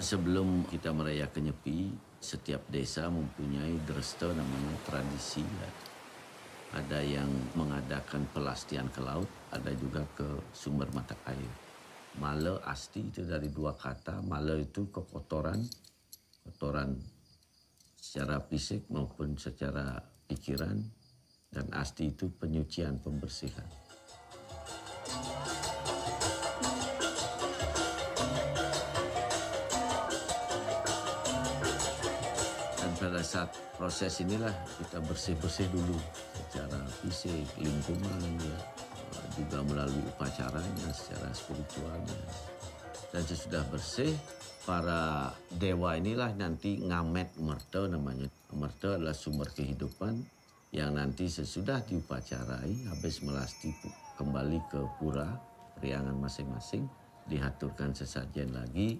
Sebelum kita merayakan Nyepi, setiap desa mempunyai dresta namanya tradisi. Ada yang mengadakan pelastian ke laut, ada juga ke sumber mata air. Mala asti itu dari dua kata. Mala itu kekotoran, kotoran secara fisik maupun secara pikiran, dan asti itu penyucian, pembersihan. Pada saat proses inilah kita bersih-bersih dulu secara fisik, lingkungan, ya, juga melalui upacaranya, secara spiritualnya. Dan sesudah bersih, para dewa inilah nanti ngamet merta namanya. Merta adalah sumber kehidupan yang nanti sesudah diupacarai, habis melasti kembali ke pura, riangan masing-masing, dihaturkan sesajen lagi.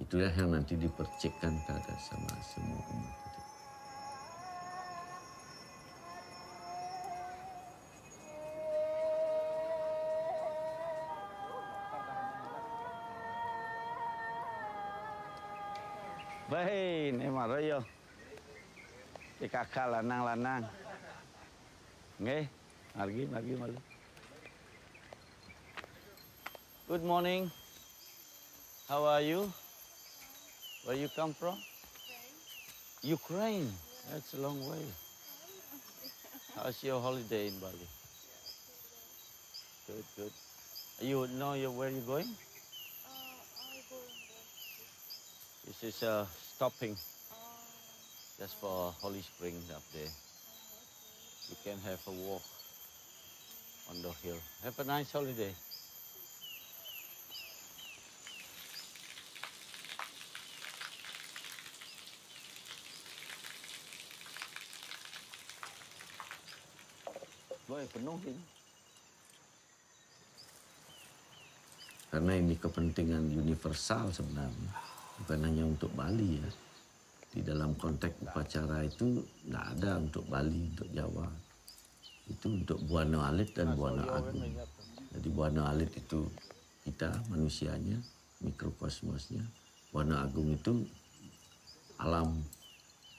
Itulah yang nanti dipercikkan kepada sama semua umat. Baik, ini marah yo. Di kakak lanang-lanang. Nggih, margi. Good morning. How are you? Where you come from? Ukraine. That's a long way. How's your holiday in Bali? Good. You know where you're going? I go in the This is stopping just for Holy Spring up there. You can have a walk on the hill. Have a nice holiday. Boy, penuh ini. Karena ini kepentingan universal sebenarnya, bukan hanya untuk Bali ya. Di dalam konteks upacara itu nggak ada untuk Bali, untuk Jawa. Itu untuk Buana Alit dan Buana Agung. Jadi Buana Alit itu kita manusianya, mikrokosmosnya. Buana Agung itu alam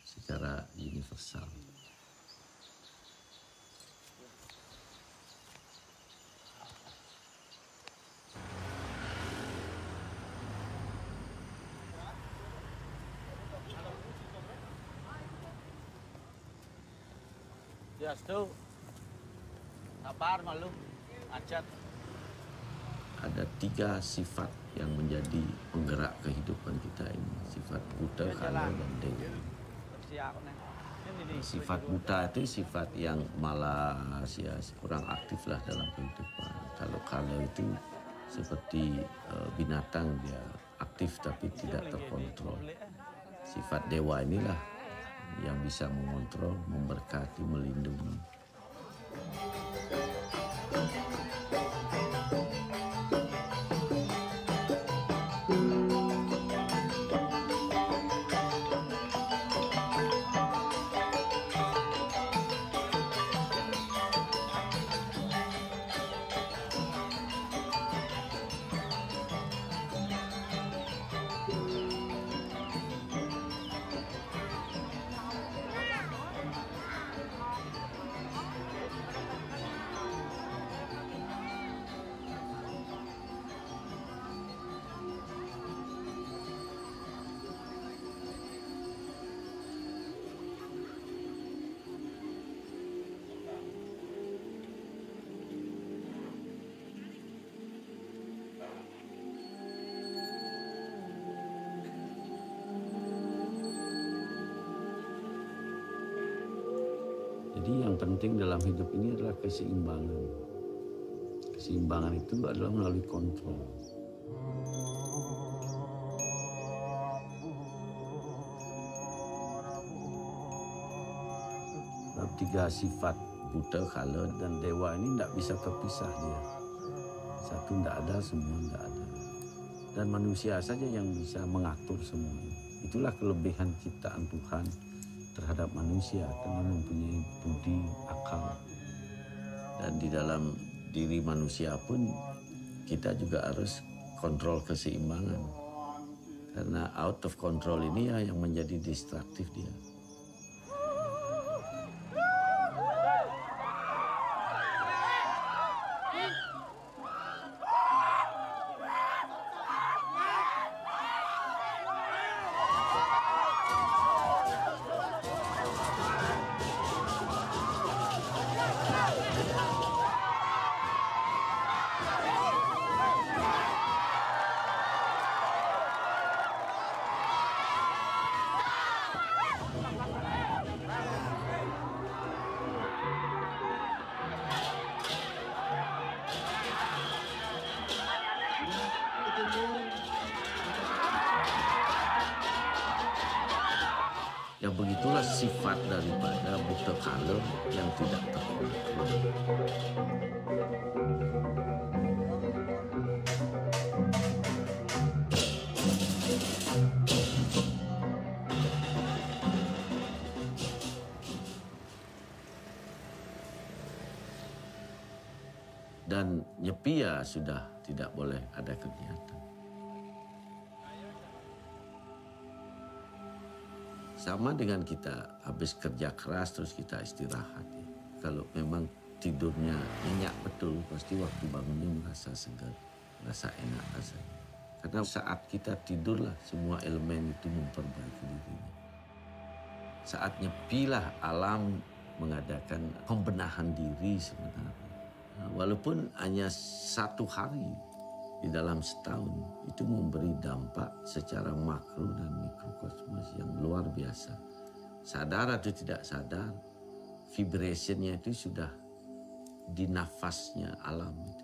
secara universal. Jastu, sabar malu, acat. Ada 3 sifat yang menjadi penggerak kehidupan kita ini. Sifat buta, kala, dan dewa. Sifat buta itu sifat yang malas, ya, kurang aktif lah dalam kehidupan. Kalau kala itu seperti binatang, dia aktif tapi tidak terkontrol. Sifat dewa inilah yang bisa mengontrol, memberkati, melindungi. Jadi yang penting dalam hidup ini adalah keseimbangan. Keseimbangan itu adalah melalui kontrol. Sebab 3 sifat buta, kala, dan dewa ini tidak bisa terpisah dia. Satu tidak ada, semua tidak ada. Dan manusia saja yang bisa mengatur semuanya. Itulah kelebihan ciptaan Tuhan terhadap manusia, karena mempunyai budi, akal. Dan di dalam diri manusia pun kita juga harus kontrol keseimbangan. Karena out of control ini ya yang menjadi distraktif dia. Ya begitulah sifat daripada buta kala yang tidak terkontrol. Dan nyepi ya sudah tidak boleh ada kegiatan. Sama dengan kita habis kerja keras terus kita istirahat. Ya. Kalau memang tidurnya nyenyak betul, pasti waktu bangunnya merasa segar, merasa enak rasanya. Karena saat kita tidurlah semua elemen itu memperbaiki dirinya. Saat nyepilah alam mengadakan pembenahan diri sebenarnya. Walaupun hanya 1 hari di dalam setahun itu memberi dampak secara makro dan mikrokosmos yang luar biasa. Sadar atau tidak sadar, vibrationnya itu sudah di nafasnya alam itu.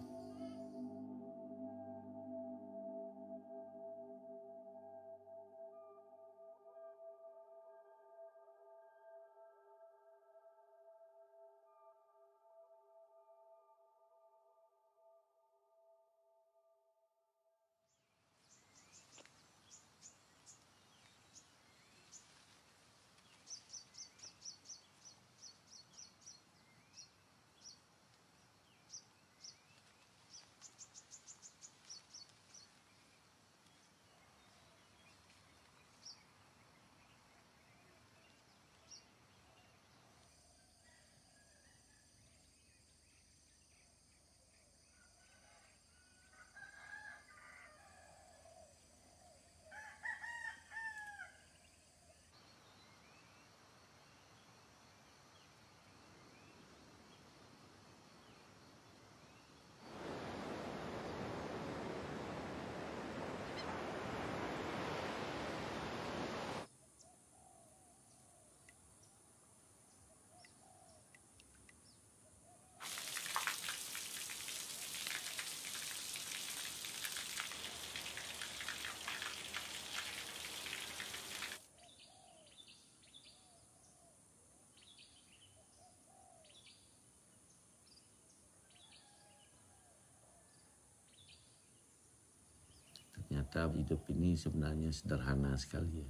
Ternyata hidup ini sebenarnya sederhana sekali ya.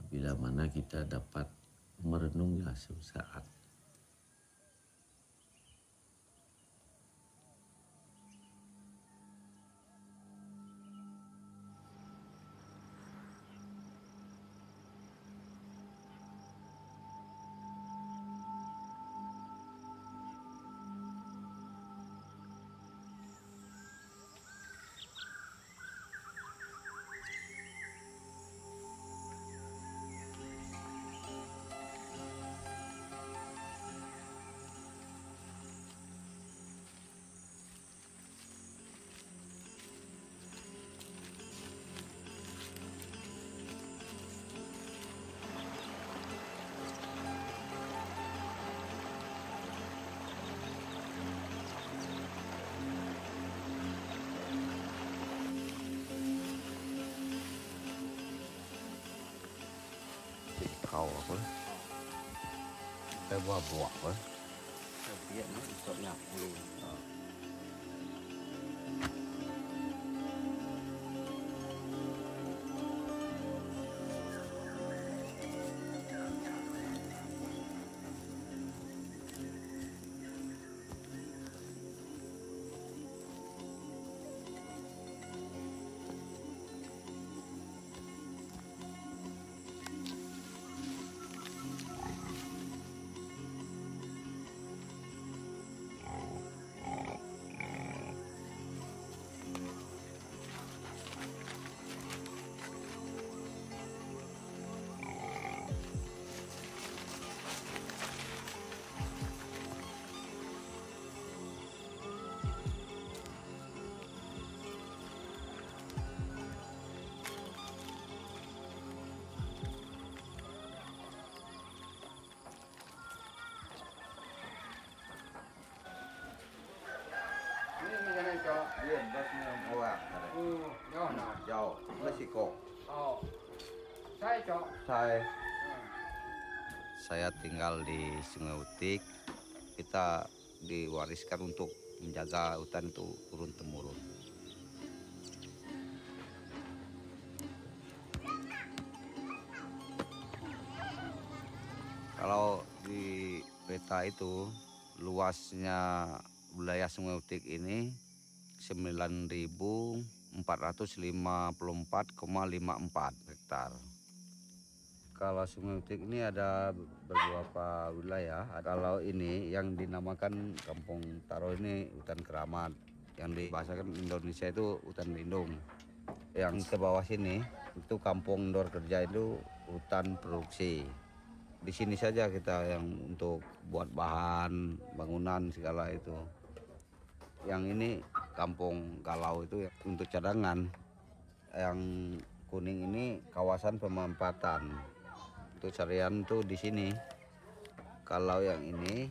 Bila mana kita dapat merenunglah sesaat. Kau apa? Cái bò bọ apa? Biar nó sợ nhọc luôn. saya tinggal di Sungai Utik, kita diwariskan untuk menjaga hutan itu turun-temurun. Kalau di peta itu luasnya wilayah Sungai Utik ini 9.454,54 hektar. Kalau Sungai Utik ini ada beberapa wilayah. Kalau ini yang dinamakan Kampung Taro ini hutan keramat. Yang dibahasakan Indonesia itu hutan lindung. Yang ke bawah sini itu Kampung Dor Kerja itu hutan produksi. Di sini saja kita yang untuk buat bahan bangunan segala itu. Yang ini Kampung Galau itu untuk cadangan. Yang kuning ini kawasan pemampatan. Untuk carian tuh di sini. Kalau yang ini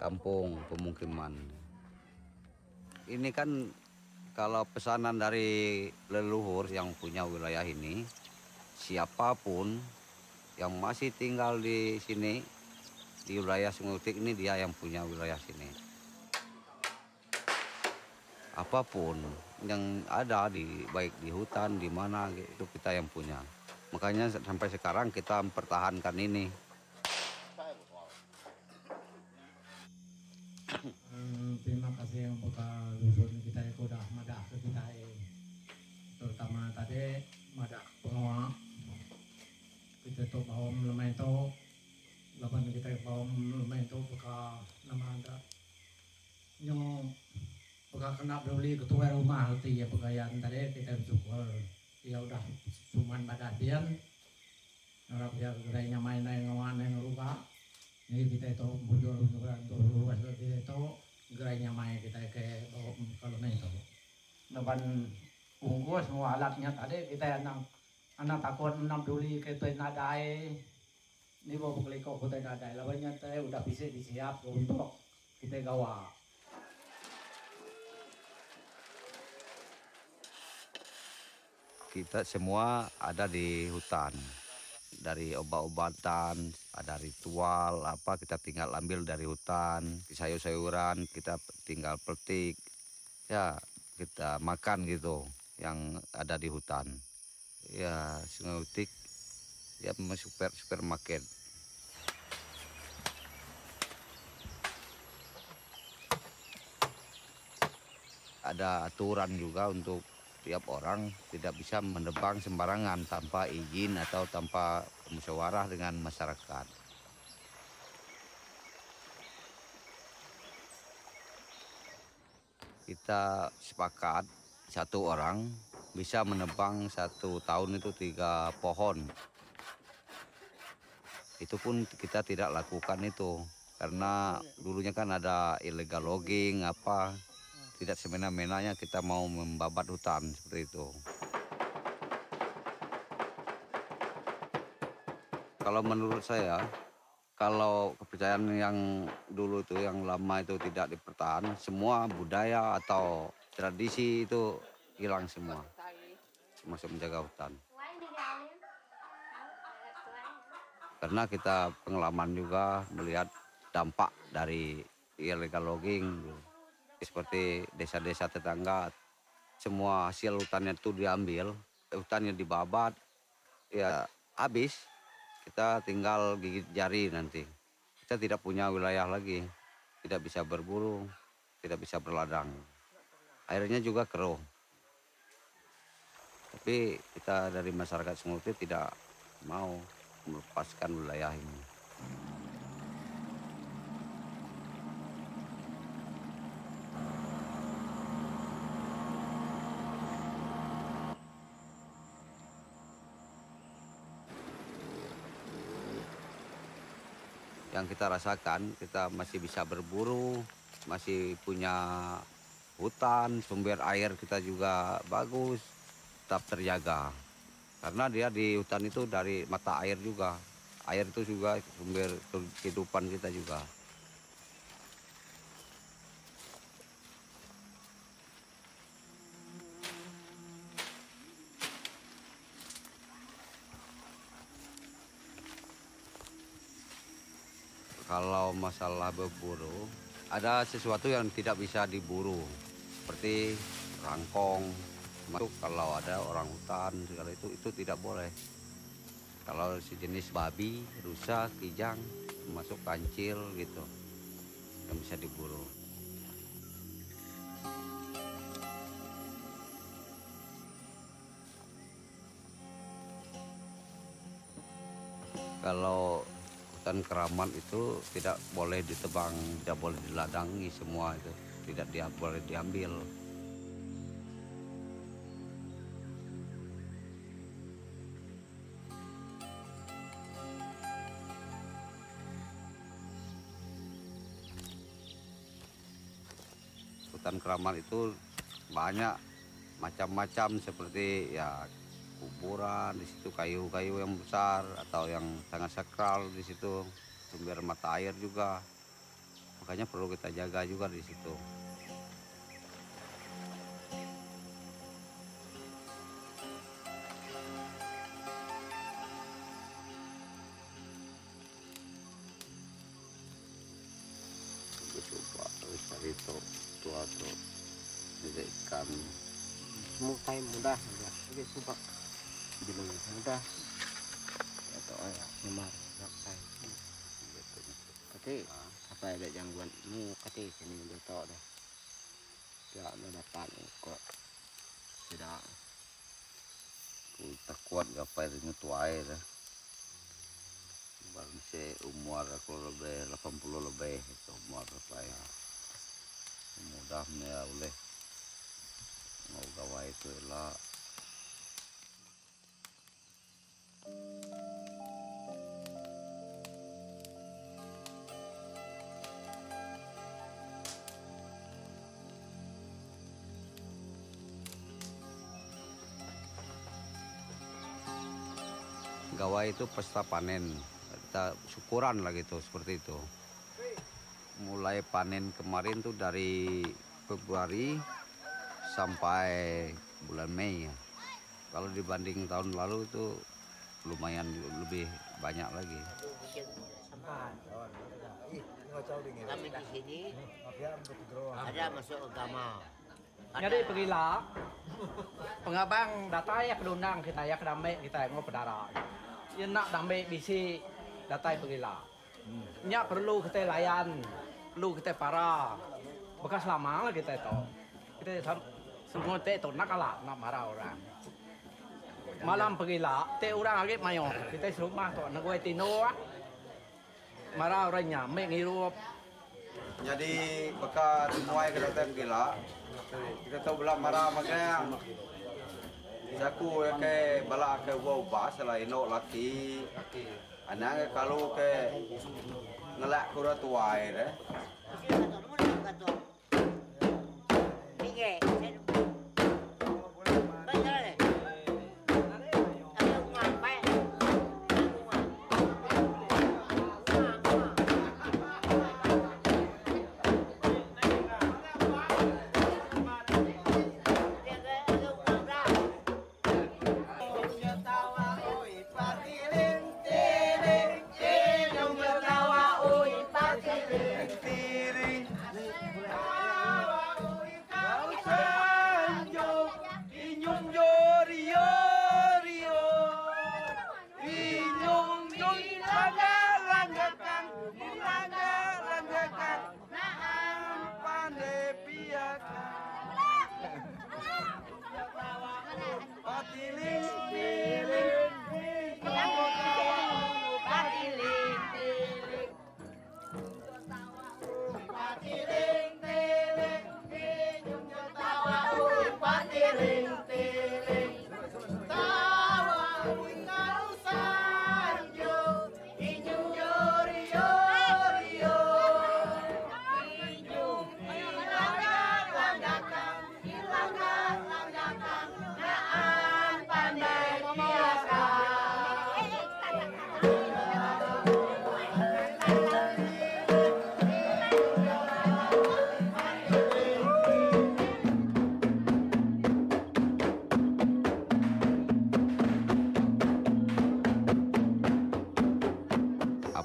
kampung pemukiman. Ini kan kalau pesanan dari leluhur yang punya wilayah ini, siapapun yang masih tinggal di sini di wilayah Sungai Utik ini dia yang punya wilayah sini. Apapun yang ada baik di hutan di mana itu kita yang punya. Makanya sampai sekarang kita mempertahankan ini. Terima kasih yang bakal dusun kita yang udah madah ke kita, terutama tadi madah pengawa kita tuh bawa lemah itu, lapan kita bawa lemah itu bakal nama ada nyong bakal kena beli ketua rumah itu ya pegawaian tadi kita bersyukur dia udah cuman badan dia orang dia gerainya main ngawan yang rupa ini kita itu bujur untuk kita itu gerainya main kita ke kalau main itu depan unggu semua alatnya tadi kita anak takut enam duli ke tuan nadai ini bawa keliko ke tuan nadai lawannya teh udah bisa disiap untuk kita gawa. Kita semua ada di hutan. Dari obat-obatan, ada ritual, apa kita tinggal ambil dari hutan, sayur-sayuran kita tinggal petik, ya kita makan gitu yang ada di hutan. Ya Sungai Utik ya supermarket. Ada aturan juga untuk tiap orang tidak bisa menebang sembarangan tanpa izin atau tanpa musyawarah dengan masyarakat. Kita sepakat satu orang bisa menebang 1 tahun itu 3 pohon. Itu pun kita tidak lakukan itu karena dulunya kan ada illegal logging apa. Tidak semena-menanya kita mau membabat hutan seperti itu. Kalau menurut saya, kalau kepercayaan yang dulu itu, yang lama itu tidak dipertahankan, semua budaya atau tradisi itu hilang semua. Termasuk menjaga hutan. Karena kita pengalaman juga melihat dampak dari illegal logging. Seperti desa-desa tetangga, semua hasil hutannya itu diambil, hutannya dibabat, ya habis, kita tinggal gigit jari nanti. Kita tidak punya wilayah lagi, tidak bisa berburu, tidak bisa berladang. Airnya juga keruh. Tapi kita dari masyarakat Sungai Utik tidak mau melepaskan wilayah ini. Yang kita rasakan, kita masih bisa berburu, masih punya hutan, sumber air kita juga bagus, tetap terjaga. Karena dia di hutan itu dari mata air juga. Air itu juga sumber kehidupan kita juga. Kalau masalah berburu, ada sesuatu yang tidak bisa diburu, seperti rangkong. Masuk kalau ada orang hutan segala itu tidak boleh. Kalau sejenis babi, rusa, kijang, masuk kancil gitu, yang bisa diburu. Kalau hutan keramat itu tidak boleh ditebang, tidak boleh diladangi semua itu, tidak boleh diambil. Hutan keramat itu banyak macam-macam seperti ya kuburan, di situ kayu-kayu yang besar atau yang sangat sakral di situ, sumber mata air juga. Makanya perlu kita jaga juga di situ. Coba cari tua tuh ikan. Mutai mudah ya. Oke, sumpah. Jadi mudah. Ya toh ya, memang rapai. Kati apa ada jangguan mu kati sini dia toh deh. Ya ada dapat kok. Tidak. Tak kuat gapai ini tuai dah. Baru si umur aku lebih 80 lebih itu umur gapai. Mudahnya oleh mau gawai itu lah. Gawai itu pesta panen, kita syukuran lah gitu, seperti itu. Mulai panen kemarin tuh dari Februari sampai bulan Mei ya. Kalau dibanding tahun lalu itu lumayan lebih banyak lagi. Kami di sini ada masuk agama. Jadi pergilah pengabang data ya kedundang kita ya kedamai kita yang mau pedara. Ya nak damai bisi data pergilah. Nya perlu kita layan, perlu kita para. Bekas lama lah kita itu. Kita semua teh itu nak kalah nak marah orang. Malam pergilah, teh orang lagi mayo. Kita suruh mah tu nak gue tino. Marah orangnya, mengirup. Jadi bekas semuai kita gila. Kita tahu belah marah makanya. Aku ke bala ke wow bas lah ino laki. Anak kalau ke ngelak kurat tuai deh.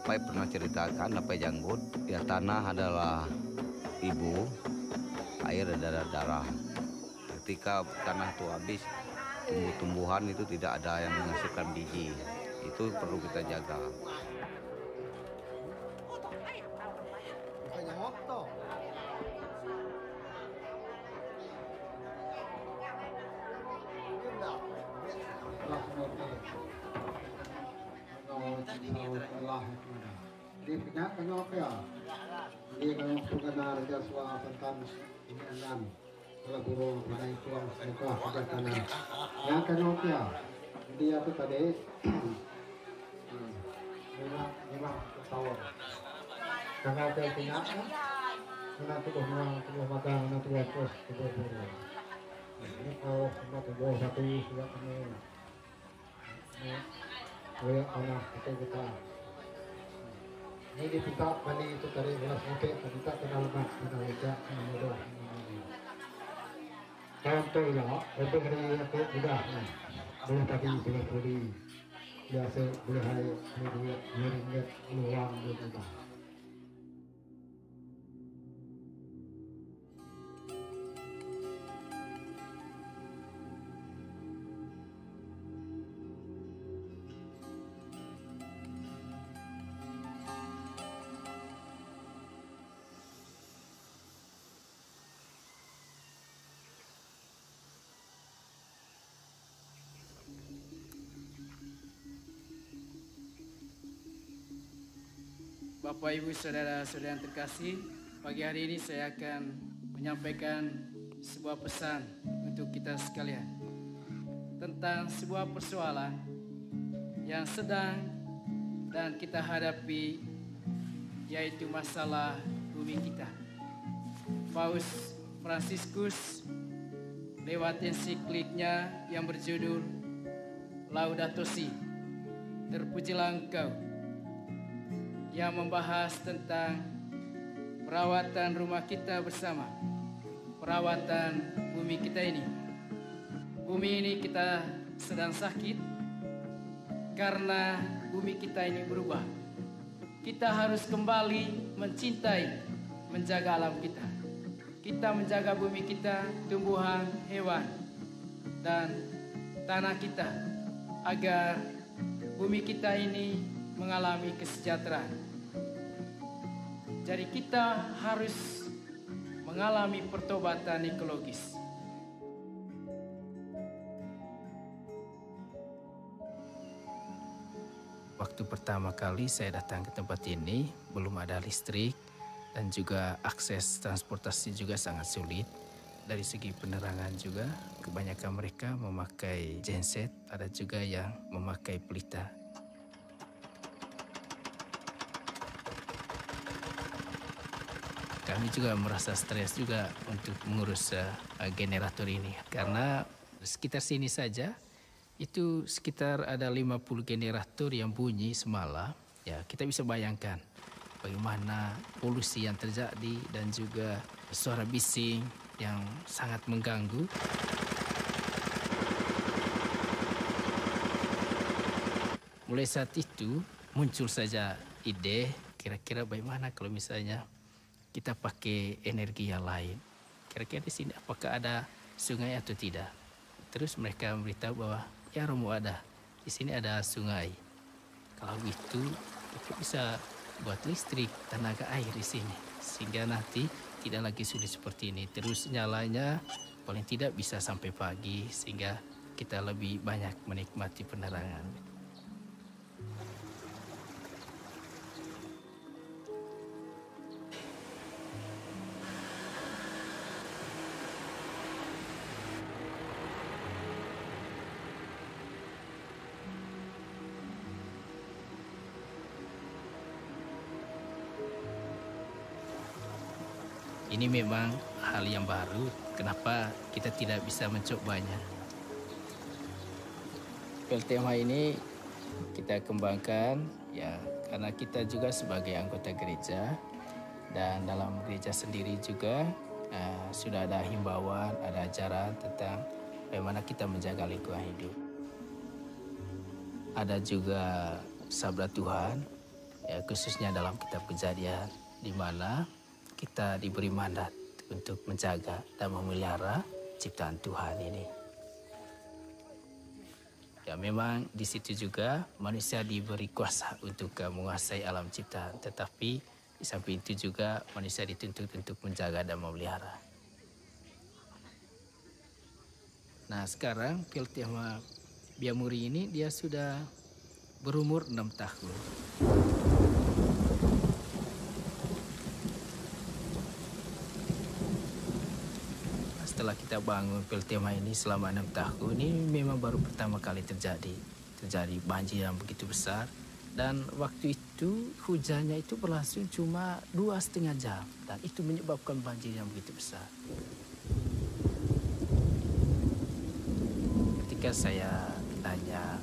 Apai pernah ceritakan, Apai Janggut, ya tanah adalah ibu, air adalah darah. Ketika tanah itu habis, tumbuh-tumbuhan itu tidak ada yang menghasilkan biji. Itu perlu kita jaga. Di pinyak kanyo kaya. Di kanyo pugana raja swa pantan ini anan. Kalau guru mana itu yang sekolah pada tanah. Yang kanyo kaya. Jadi apa tadi? Memang tahun. Kanyo kaya pinyak. Mana tu tubuh magang, mana tu pos tubuh pura. Ini kalau semua tubuh satu sudah kami. Oleh anak kita. Ini kita mandi itu tadi belas sampai kita kenal lemak, kenal lecak, kenal mudah. Contoh ya, untuk hari aku mudah. Boleh tadi boleh beli, biasa boleh hari duit, ringgit, uang mudah. Bapak, Ibu, Saudara-saudara yang terkasih, pagi hari ini saya akan menyampaikan sebuah pesan untuk kita sekalian tentang sebuah persoalan yang sedang dan kita hadapi, yaitu masalah bumi kita. Paus Fransiskus lewat ensikliknya yang berjudul Laudato Si, terpujilah Engkau, yang membahas tentang perawatan rumah kita bersama, perawatan bumi kita ini. Bumi ini kita sedang sakit karena bumi kita ini berubah. Kita harus kembali mencintai, menjaga alam kita. Kita menjaga bumi kita, tumbuhan, hewan, dan tanah kita, agar bumi kita ini mengalami kesejahteraan. Jadi kita harus mengalami pertobatan ekologis. Waktu pertama kali saya datang ke tempat ini, belum ada listrik dan juga akses transportasi juga sangat sulit. Dari segi penerangan juga, kebanyakan mereka memakai genset, ada juga yang memakai pelita. Kami juga merasa stres juga untuk mengurus generator ini, karena sekitar sini saja itu sekitar ada 50 generator yang bunyi semalam. Ya, kita bisa bayangkan bagaimana polusi yang terjadi dan juga suara bising yang sangat mengganggu. Mulai saat itu muncul saja ide, kira-kira bagaimana kalau misalnya kita pakai energi yang lain. Kira-kira di sini apakah ada sungai atau tidak? Terus mereka memberitahu bahwa ya Romo ada. Di sini ada sungai. Kalau gitu kita bisa buat listrik tenaga air di sini. Sehingga nanti tidak lagi sulit seperti ini. Terus nyalanya paling tidak bisa sampai pagi sehingga kita lebih banyak menikmati penerangan. Ini memang hal yang baru, kenapa kita tidak bisa mencobanya. PLTMH ini kita kembangkan ya karena kita juga sebagai anggota gereja, dan dalam gereja sendiri juga sudah ada himbauan, ada ajaran tentang bagaimana kita menjaga lingkungan hidup. Ada juga sabda Tuhan ya, khususnya dalam kitab Kejadian, di mana kita diberi mandat untuk menjaga dan memelihara ciptaan Tuhan ini. Ya, memang di situ juga manusia diberi kuasa untuk menguasai alam ciptaan, tetapi di samping itu juga manusia dituntut untuk menjaga dan memelihara. Nah, sekarang Piltema Biamuri ini dia sudah berumur 6 tahun. Setelah kita bangun Piltema ini selama 6 tahun, ini memang baru pertama kali terjadi banjir yang begitu besar. Dan waktu itu hujannya itu berlangsung cuma 2,5 jam. Dan itu menyebabkan banjir yang begitu besar. Ketika saya tanya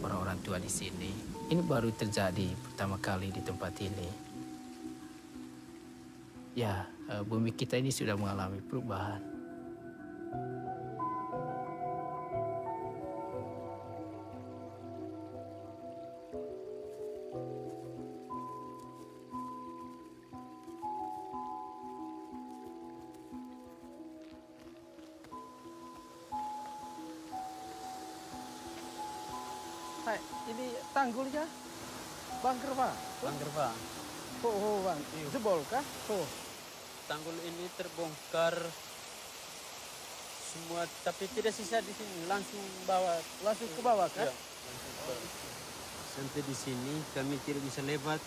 orang-orang tua di sini, ini baru terjadi pertama kali di tempat ini. Ya, bumi kita ini sudah mengalami perubahan. Hai, ini tanggulnya bangker Pak. Bangker Pak. Oh Bang, jebol kah? Oh. Tanggul ini terbongkar semua, tapi tidak sisa di sini, langsung ke bawah kan? Ya, langsung ke bawah. Sampai di sini kami tidak bisa lewat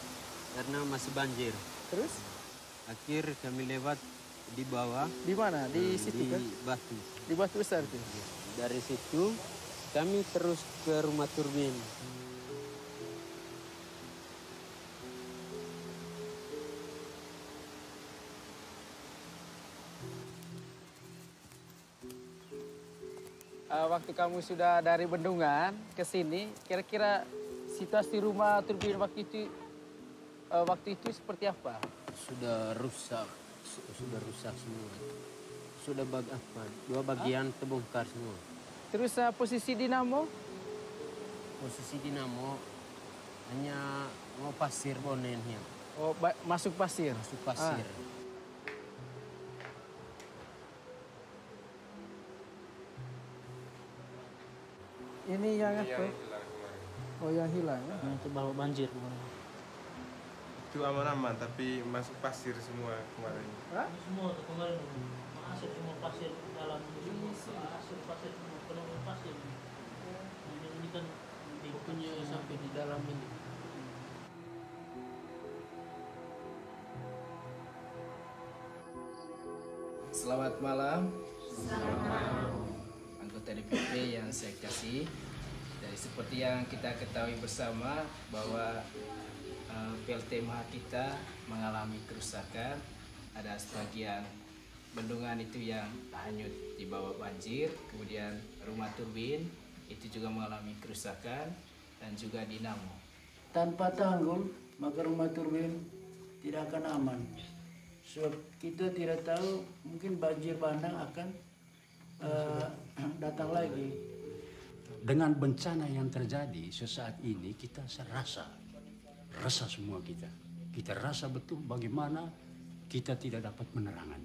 karena masih banjir. Terus? Akhir kami lewat di bawah. Di mana? Di situ kan? Di batu. Di batu besar itu. Dari situ kami terus ke rumah turbin. Waktu kamu sudah dari Bendungan ke sini, kira-kira situasi rumah turbin waktu itu seperti apa? Sudah rusak semua. Sudah dua bagian terbongkar semua. Terus posisi dinamo? Posisi dinamo hanya mau pasir bonennya. Oh, masuk pasir. Masuk pasir. Ini yang apa? Oh, yang hilang. Itu bawa banjir. Itu aman-aman, tapi masuk pasir semua kemarin. Hah? Semua tuh kemarin masuk semua pasir dalam ini masuk pasir semua penuh pasir. Ini kan punya sampai di dalam ini. Selamat malam. Selamat malam. Anggota DPP yang saya kasih. Dari seperti yang kita ketahui bersama bahwa Piltema kita mengalami kerusakan. Ada sebagian bendungan itu yang hanyut di bawah banjir, kemudian rumah turbin itu juga mengalami kerusakan, dan juga dinamo. Tanpa tanggul maka rumah turbin tidak akan aman. Sebab kita tidak tahu mungkin banjir bandang akan datang lagi. Dengan bencana yang terjadi sesaat ini kita rasa semua kita. Kita rasa betul bagaimana kita tidak dapat penerangan.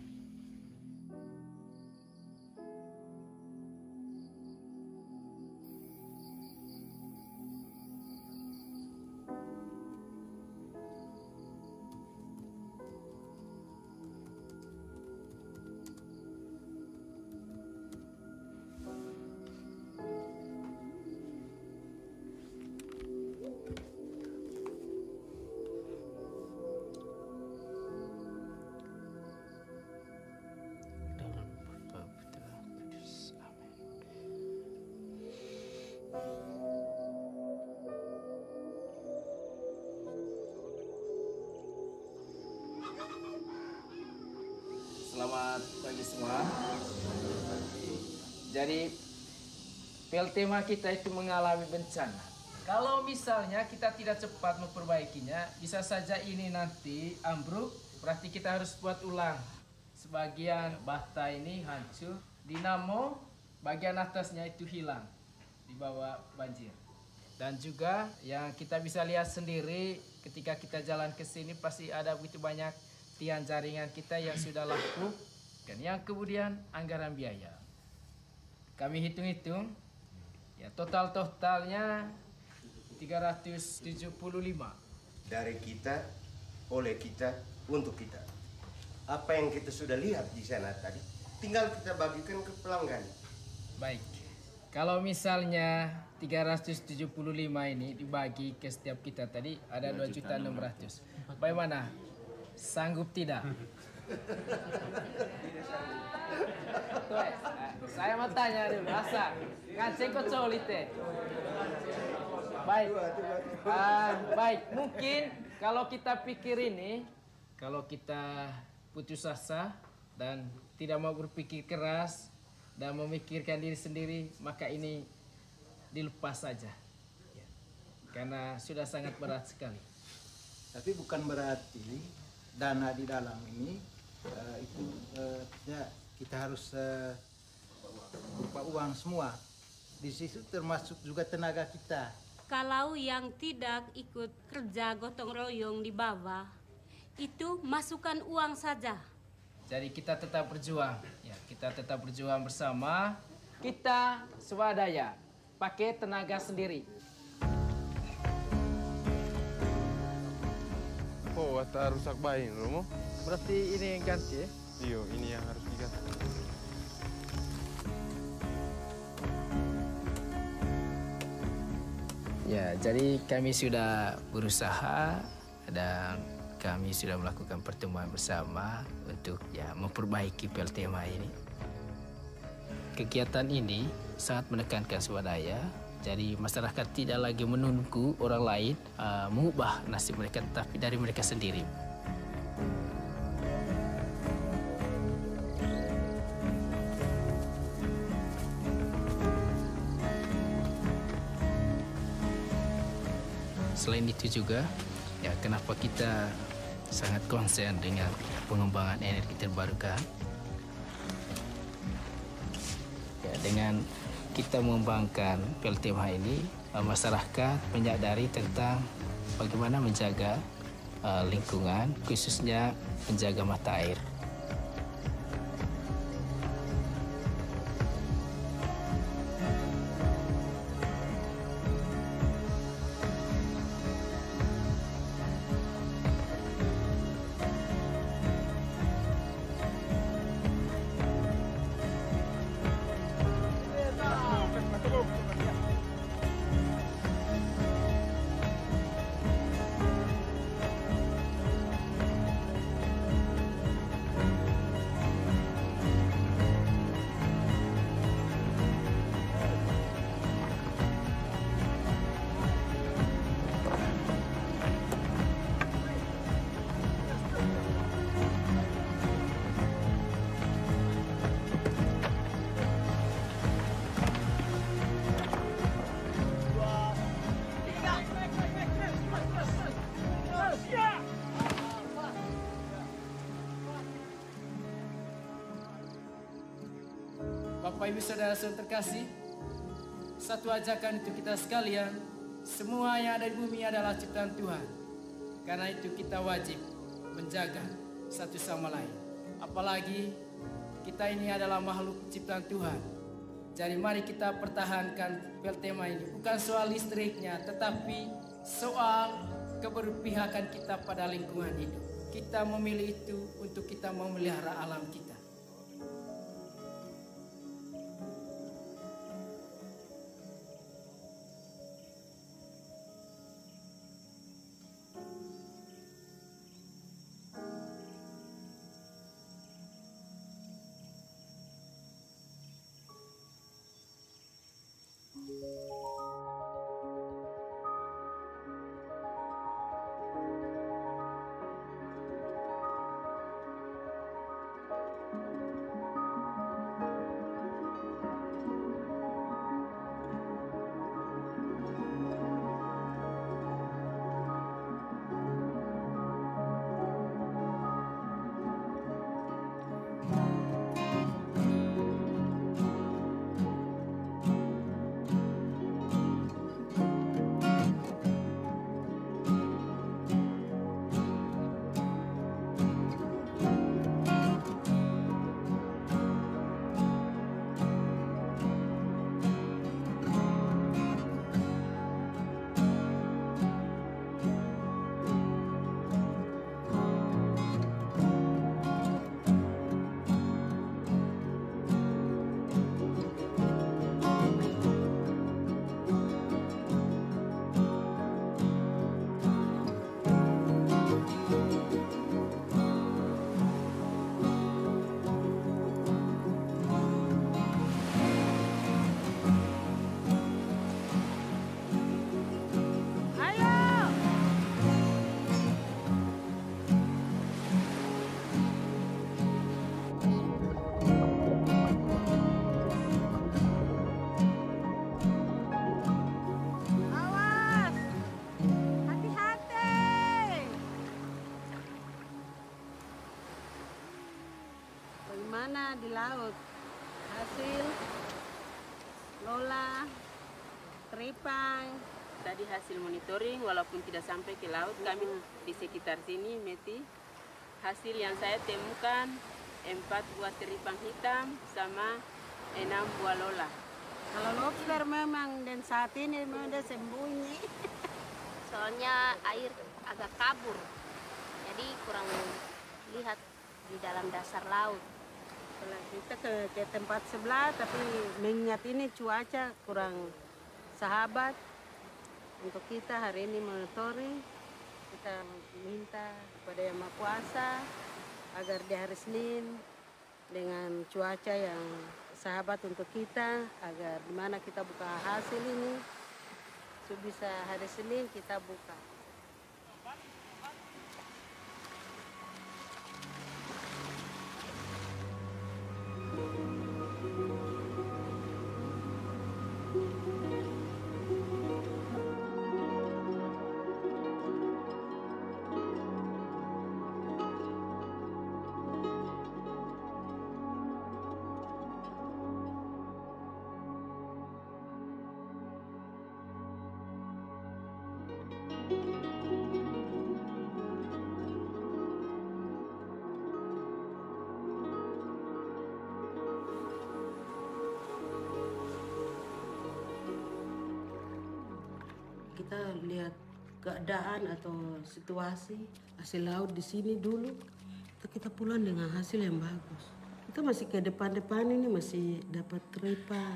Selamat pagi semua. Jadi Piltema kita itu mengalami bencana. Kalau misalnya kita tidak cepat memperbaikinya, bisa saja ini nanti ambruk. Berarti kita harus buat ulang. Sebagian bata ini hancur, dinamo bagian atasnya itu hilang di bawah banjir. Dan juga yang kita bisa lihat sendiri ketika kita jalan ke sini pasti ada begitu banyak tiang jaringan kita yang sudah laku. Dan yang kemudian anggaran biaya. Kami hitung-hitung, ya totalnya 375. Dari kita, oleh kita, untuk kita. Apa yang kita sudah lihat di sana tadi, tinggal kita bagikan ke pelanggan. Baik, kalau misalnya 375 ini dibagi ke setiap kita tadi ada 2.600.000. Bagaimana? Sanggup tidak? Tuh, saya mau tanya dulu, asa ngaceng kok colite. Baik, baik. Mungkin kalau kita pikir ini, kalau kita putus asa dan tidak mau berpikir keras dan memikirkan diri sendiri, maka ini dilepas saja. Ya. Karena sudah sangat berat sekali. Tapi bukan berarti dana di dalam ini ya, kita harus berupa uang semua. Di situ termasuk juga tenaga kita. Kalau yang tidak ikut kerja gotong royong di bawah, itu masukkan uang saja. Jadi kita tetap berjuang, ya kita tetap berjuang bersama. Kita swadaya, pakai tenaga sendiri. Oh, wata rusak baik, Romo. Berarti ini yang ganti ya? Iya, ini yang harus diganti. Ya, jadi kami sudah berusaha dan kami sudah melakukan pertemuan bersama untuk ya memperbaiki PLTMA ini. Kegiatan ini sangat menekankan swadaya. Jadi masyarakat tidak lagi menunggu orang lain mengubah nasib mereka, tetapi dari mereka sendiri. Selain itu juga, ya kenapa kita sangat konsen dengan pengembangan energi terbarukan. Ya, dengan kita mengembangkan PLTMA ini, masyarakat menyadari tentang bagaimana menjaga lingkungan, khususnya menjaga mata air. Bapak Ibu Saudara-saudara terkasih, satu ajakan untuk kita sekalian, semua yang ada di bumi adalah ciptaan Tuhan. Karena itu kita wajib menjaga satu sama lain. Apalagi kita ini adalah makhluk ciptaan Tuhan. Jadi mari kita pertahankan PLTMA ini. Bukan soal listriknya, tetapi soal keberpihakan kita pada lingkungan hidup. Kita memilih itu untuk kita memelihara alam kita. sana di laut. Hasil lola, teripang. Tadi hasil monitoring walaupun tidak sampai ke laut, kami di sekitar sini Meti. Hasil yang saya temukan 4 buah teripang hitam sama 6 buah lola. Kalau lobster memang dan saat ini memang dia sembunyi. Soalnya air agak kabur, jadi kurang lihat di dalam dasar laut. Kalau kita ke tempat sebelah, tapi mengingat ini cuaca kurang sahabat untuk kita hari ini monitoring. Kita minta kepada Yang Maha Kuasa agar di hari Senin dengan cuaca yang sahabat untuk kita, agar dimana kita buka hasil ini, bisa hari Senin kita buka. Kita lihat keadaan atau situasi hasil laut di sini dulu, kita pulang dengan hasil yang bagus. Kita masih ke depan-depan ini masih dapat teripang.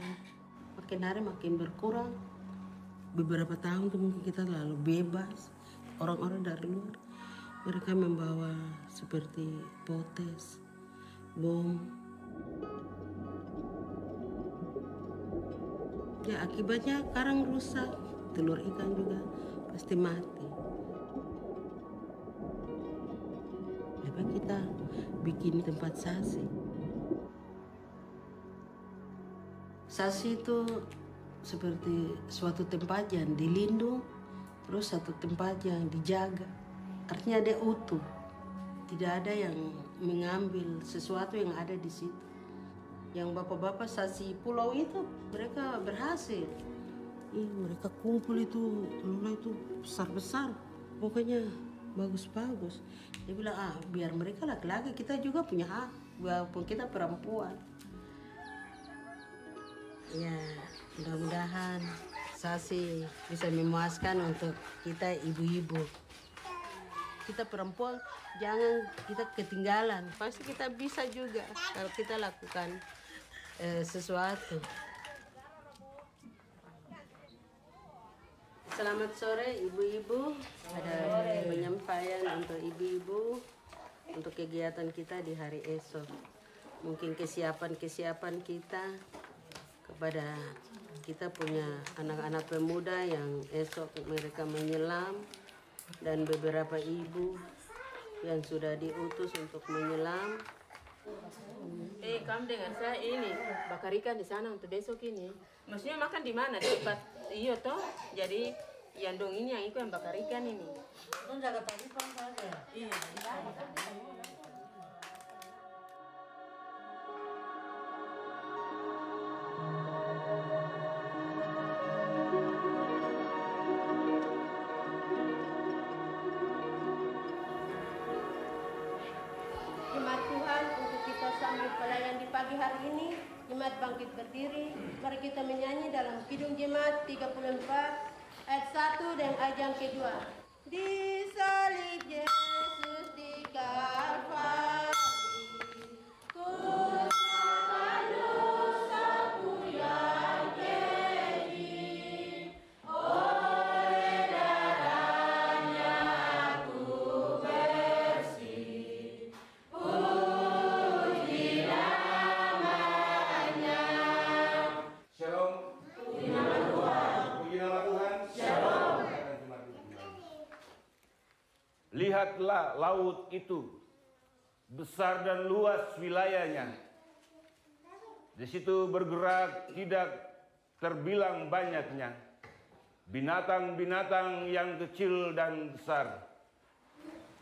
Makin hari makin berkurang. Beberapa tahun tuh mungkin kita lalu bebas. Orang-orang dari luar, mereka membawa seperti potes, bom. Ya akibatnya karang rusak. Telur ikan juga pasti mati. Lepas kita bikin tempat sasi. Sasi itu seperti suatu tempat yang dilindung, terus satu tempat yang dijaga. Artinya dia utuh. Tidak ada yang mengambil sesuatu yang ada di situ. Yang bapak-bapak sasi pulau itu, mereka berhasil. Mereka kumpul itu, lola itu besar-besar. Pokoknya bagus-bagus. Dia bilang, biar mereka laki-laki, kita juga punya hak. Walaupun kita perempuan. Ya, mudah-mudahan sasi bisa memuaskan untuk kita ibu-ibu. Kita perempuan, jangan kita ketinggalan. Pasti kita bisa juga kalau kita lakukan sesuatu. Selamat sore ibu-ibu, ada penyampaian untuk ibu-ibu untuk kegiatan kita di hari esok. Mungkin kesiapan kita kepada kita punya anak-anak pemuda yang esok mereka menyelam dan beberapa ibu yang sudah diutus untuk menyelam. Kamu dengan saya ini bakar ikan di sana untuk besok ini. Maksudnya makan di mana? Di tempat iyo toh. Jadi yang dong ini yang ikut yang bakar ikan ini. Itu jaga teripang saja. Iya. Jemaat Tuhan, untuk kita sambut pelayan di pagi hari ini, Jemaat bangkit berdiri. Mari kita menyanyi dalam Kidung Jemaat 34 ayat 1 dan ayat yang kedua. Di salib Yesus di Kalvari, ku serahkan dosaku yang keji. Oleh darahnya aku bersih. Puji namanya. Shalom. Puji nama Tuhan. Puji nama Tuhan. Shalom. Lihatlah laut itu, besar dan luas wilayahnya. Di situ bergerak tidak terbilang banyaknya binatang-binatang yang kecil dan besar.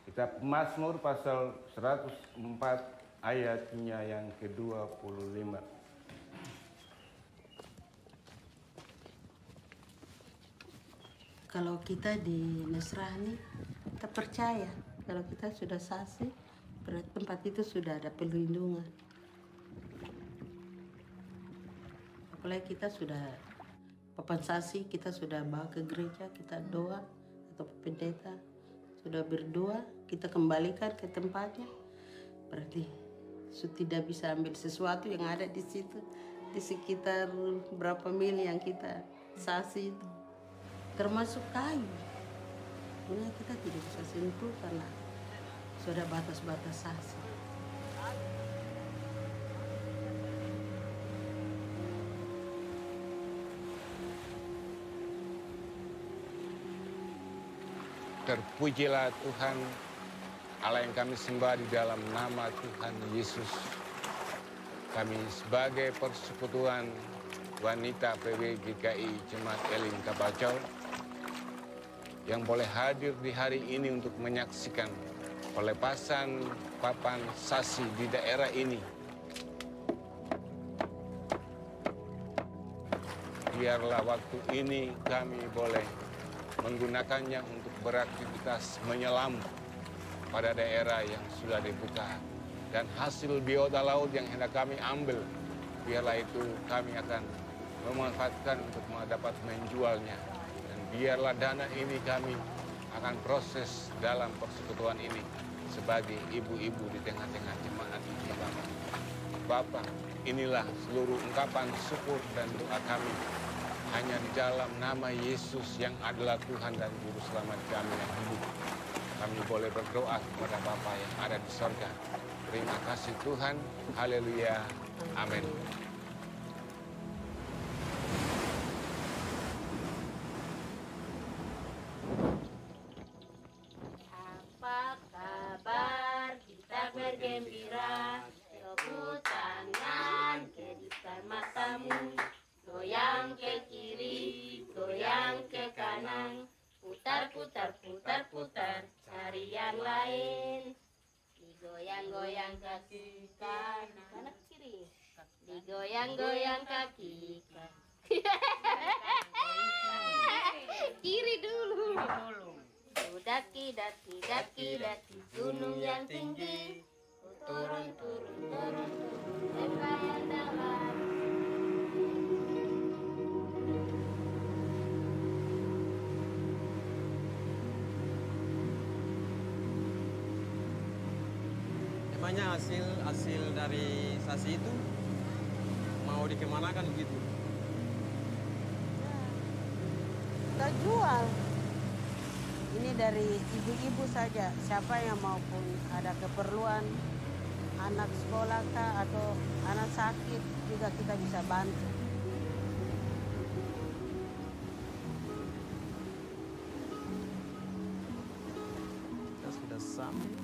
Kitab Mazmur pasal 104 ayatnya yang ke-25. Kalau kita di Nasrani, kita percaya kalau kita sudah saksi, berarti tempat itu sudah ada perlindungan. Apalagi kita sudah papan saksi, kita sudah bawa ke gereja, kita doa atau pendeta sudah berdoa, kita kembalikan ke tempatnya. Berarti tidak bisa ambil sesuatu yang ada di situ, di sekitar berapa mil yang kita saksi itu. Termasuk kayu. Sebenarnya kita tidak bisa sentuh karena sudah batas-batas saksi. Terpujilah Tuhan, Allah yang kami sembah di dalam nama Tuhan Yesus. Kami sebagai persekutuan wanita PWGKI Jemaat Elim Kapacau yang boleh hadir di hari ini untuk menyaksikan pelepasan papan sasi di daerah ini. Biarlah waktu ini kami boleh menggunakannya untuk beraktivitas menyelam pada daerah yang sudah dibuka. Dan hasil biota laut yang hendak kami ambil, biarlah itu kami akan memanfaatkan untuk dapat menjualnya. Dan biarlah dana ini kami akan proses dalam persekutuan ini sebagai ibu-ibu di tengah-tengah jemaat ini, Bapak. Bapak, inilah seluruh ungkapan syukur dan doa kami. Hanya di dalam nama Yesus yang adalah Tuhan dan Juru Selamat kami yang hidup, kami boleh berdoa kepada Bapa yang ada di sorga. Terima kasih Tuhan. Haleluya. Amin. Apa kabar? Kita bergembira. Tepuk tangan, kedipkan matamu. Goyang ke kiri, goyang ke kanan. Putar, putar, putar, putar. Cari yang lain. Digoyang-goyang kaki kanan. Kanan kiri. Digoyang-goyang kaki kanan. Kiri dulu. Daki, daki, daki, daki. Gunung yang tinggi. Turun, turun, turun, turun. Lembah yang dalam. Emangnya hasil dari sasi itu mau dikemanakan begitu? Kita jual. Ini dari ibu-ibu saja. Siapa yang maupun ada keperluan anak sekolah kah atau anak sakit juga kita bisa bantu. Kita sudah sampai.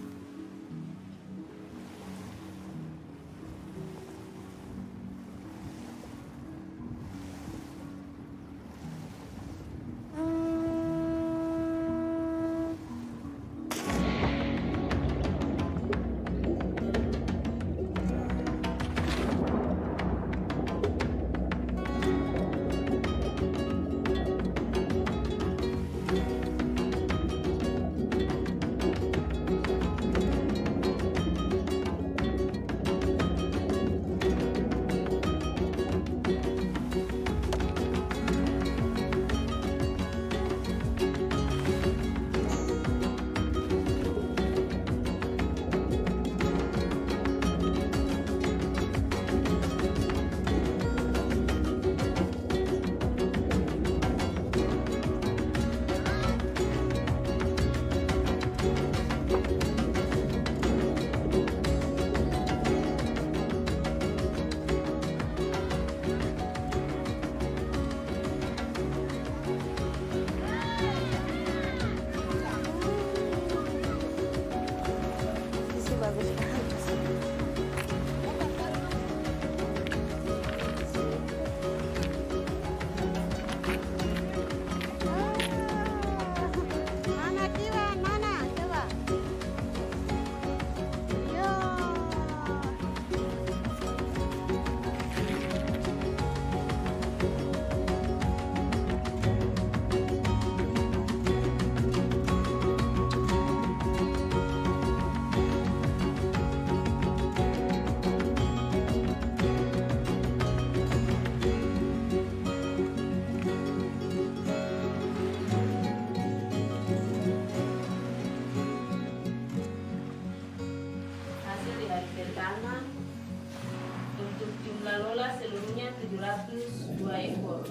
702 ekor.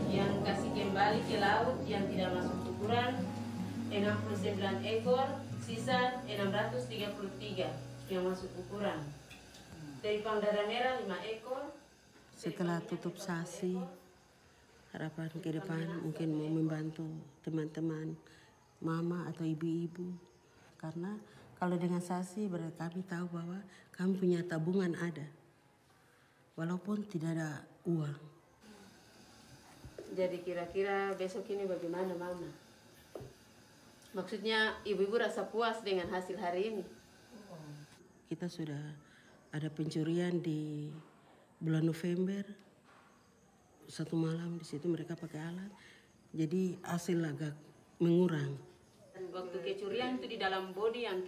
Yang kasih kembali ke laut yang tidak masuk ukuran 69 ekor, sisa 633 yang masuk ukuran. Teripang dada merah 5 ekor. Setelah tutup sasi, harapan ke depan mungkin mau membantu teman-teman, mama atau ibu-ibu. Karena kalau dengan sasi berarti kami tahu bahwa kami punya tabungan ada. Walaupun tidak ada uang. Jadi kira-kira besok ini bagaimana Mama? Maksudnya ibu-ibu rasa puas dengan hasil hari ini? Kita sudah ada pencurian di bulan November. Satu malam di situ mereka pakai alat. Jadi hasil agak mengurang. Waktu kecurian itu di dalam bodi yang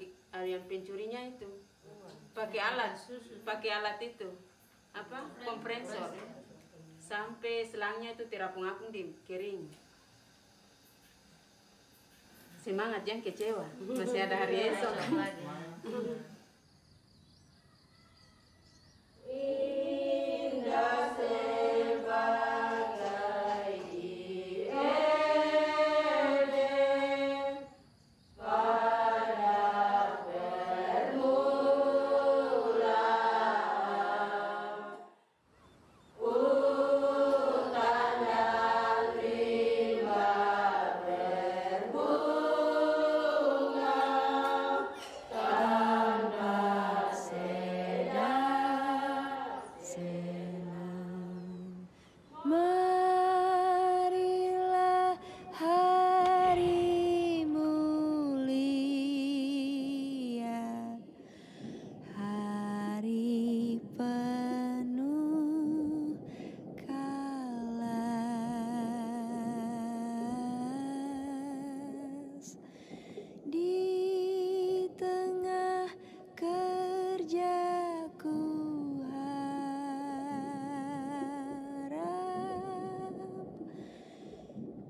pencurinya itu pakai alat itu apa kompresor sampai selangnya itu terapung-apung di kering. Semangat, jangan kecewa, masih ada hari esok. Indah sebagai di Eden pada permulaan, hutan dan rimba berbunga, tanda marilah hari mulia, hari penuh kalas, di tengah kerjaku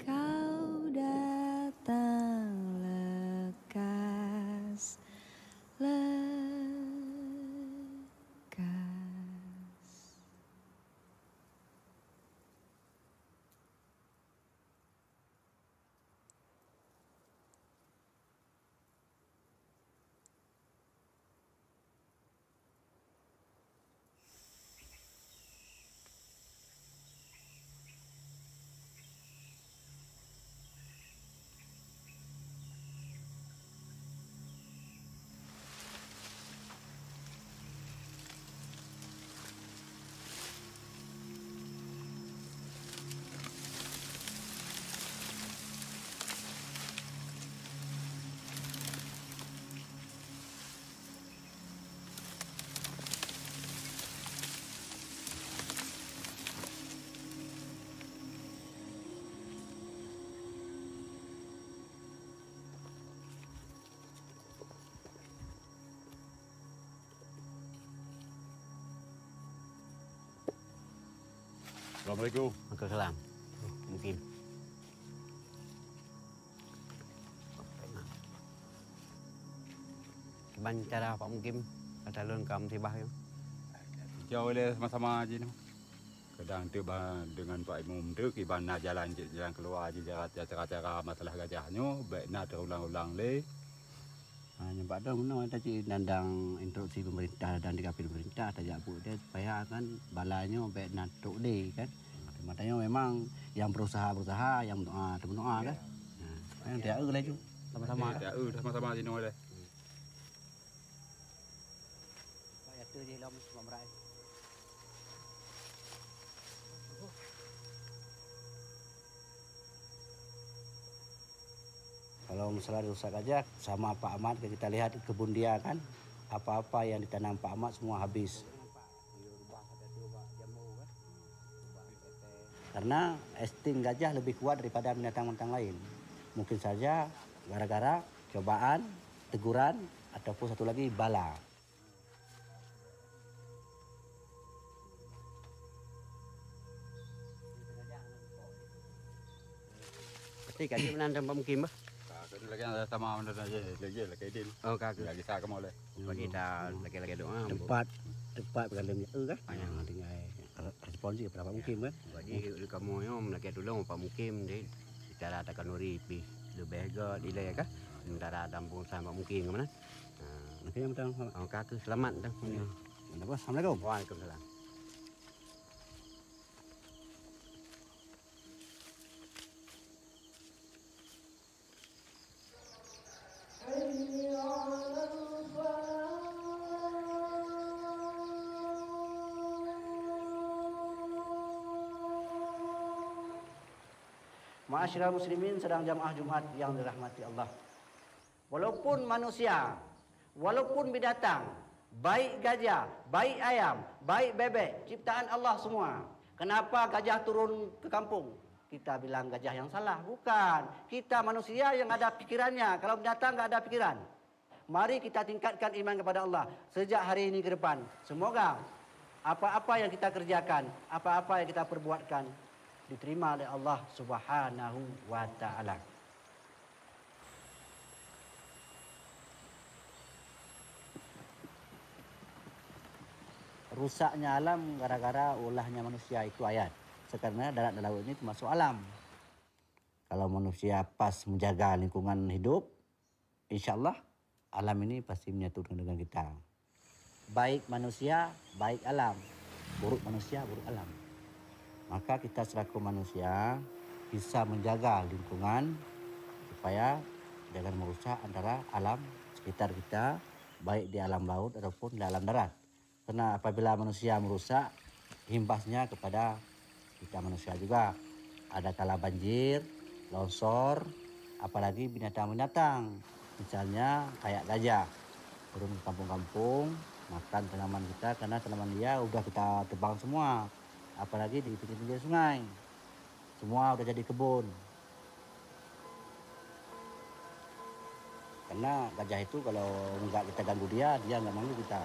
kau datang lekas, lekas. Assalamualaikum. Waalaikumsalam. Mungkin. Gimana cara Pak Mukim kata lengkap tibah itu? Jauh le sama-sama aja nih. Kadang tu dengan Pak Imam tu gimana jalan keluar aja cara masalah gajahnya, baik nak terulang-ulang le. Nampak dong, ada nandang instruksi pemerintah dan dikapil pemerintah tajak bu dia supaya kan balanya baik natuk deh kan. Matanya memang yang berusaha yang berdoa kan. Yang dia lagi sama-sama. Dia sama-sama sini oleh. Bayar tu di dalam pemerai. Kalau masalah rusak aja sama Pak Ahmad kita lihat kebun dia kan, apa-apa yang ditanam Pak Ahmad semua habis. Karena insting gajah lebih kuat daripada binatang-binatang lain. Mungkin saja gara-gara cobaan, teguran, ataupun satu lagi bala. Ketika dia menandang Pak Mukim, lagi ada sama lagi din. Oh kaki. Lagi saya kamu oleh. Bagi dah lagi doa. Tempat berkandangnya kan. Banyak tinggal. responsi kepada Pak Mukim kan. Jadi kamu yang lagi tolong Pak Mukim dia cara takkan uri pi lebih ga dilai kah antara dampung sama Pak Mukim mana. Oke, betul. Kakak selamat dah. Assalamualaikum. Waalaikumsalam. Ma'asyiral muslimin sedang jamaah Jumat yang dirahmati Allah. Walaupun manusia, walaupun binatang, baik gajah, baik ayam, baik bebek, ciptaan Allah semua. Kenapa gajah turun ke kampung? Kita bilang gajah yang salah. Bukan. Kita manusia yang ada pikirannya. Kalau binatang nggak ada pikiran. Mari kita tingkatkan iman kepada Allah sejak hari ini ke depan. Semoga apa-apa yang kita kerjakan, apa-apa yang kita perbuatkan diterima oleh Allah Subhanahu wa taala. Rusaknya alam gara-gara ulahnya manusia itu ayat. Karena darat dan laut ini termasuk alam. Kalau manusia pas menjaga lingkungan hidup, insya Allah alam ini pasti menyatukan dengan kita. Baik manusia, baik alam. Buruk manusia, buruk alam. Maka kita selaku manusia bisa menjaga lingkungan supaya jangan merusak antara alam sekitar kita, baik di alam laut ataupun di alam darat. Karena apabila manusia merusak, imbasnya kepada kita manusia juga. Ada kala banjir, longsor, apalagi binatang-binatang. Misalnya kayak gajah, turun ke kampung-kampung, makan tanaman kita karena tanaman dia udah kita tebang semua. Apalagi di pinggir-pinggir sungai, semua udah jadi kebun. Karena gajah itu kalau nggak kita ganggu dia nggak ganggu kita.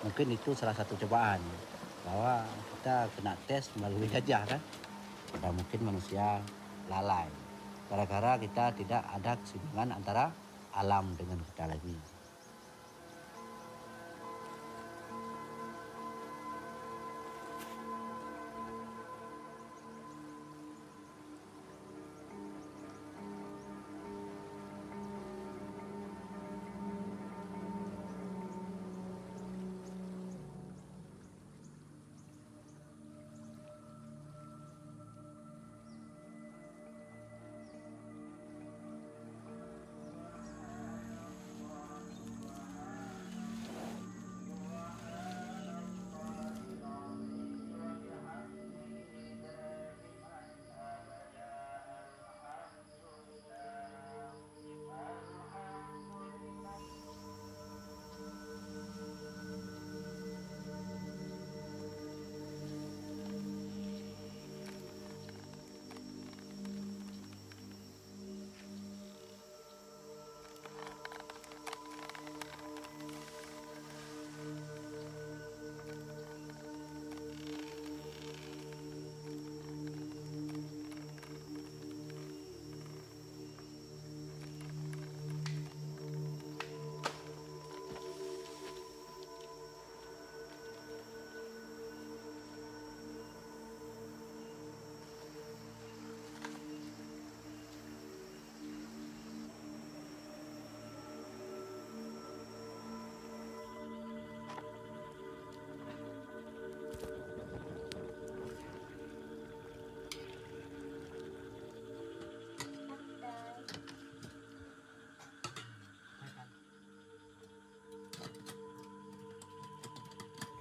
Mungkin itu salah satu cobaan bahwa kita kena tes melalui gajah kan. Dan mungkin manusia lalai gara-gara kita tidak ada keseimbangan antara alam dengan kita lagi.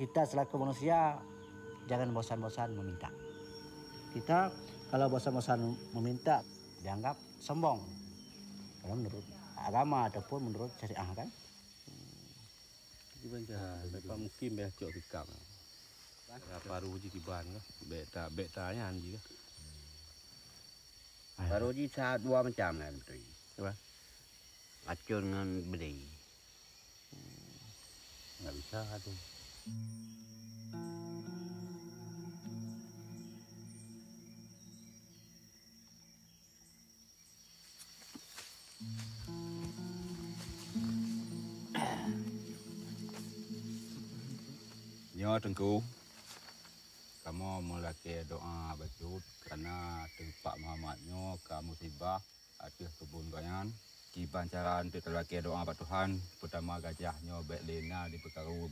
Kita selaku manusia jangan bosan-bosan meminta. Kita kalau bosan-bosan meminta dianggap sombong. Kalau menurut agama ataupun menurut syariah kan. Pak Mukim dah cok tikam. Baru uji kiban lah. Beta-betanya anji lah. Baru uji saat dua macam lah betul. Apa? Acun dengan beli. Nggak bisa tu. Nyo Tengku, pertama mulai doa bacut karena tempat Muhammadnya ke musibah ada kebun kayan. Kiban cara untuk terlaki doa pada Tuhan. Pertama gajahnya baik lena di perkaru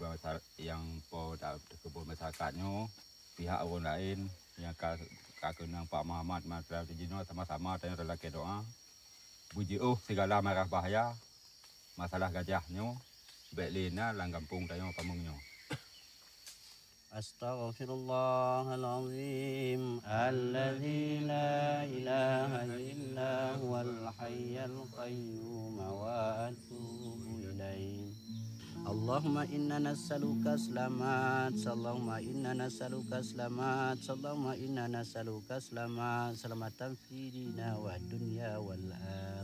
yang pada kebun masyarakatnya. Pihak orang lain yang kenang Pak Muhammad Madrasah Tijino sama-sama tanya terlaki doa. Buji segala marah bahaya masalah gajahnya baik lena lang kampung tanya kampungnya. Astaghfirullahalazim alladzi la ilaha illa huwal hayyul qayyum wa atubu ilaih. Allahumma inna nas'aluka selamat, Allahumma inna nas'aluka selamat, Allahumma inna nas'aluka selamat, selamatan fi dina wa dunya wal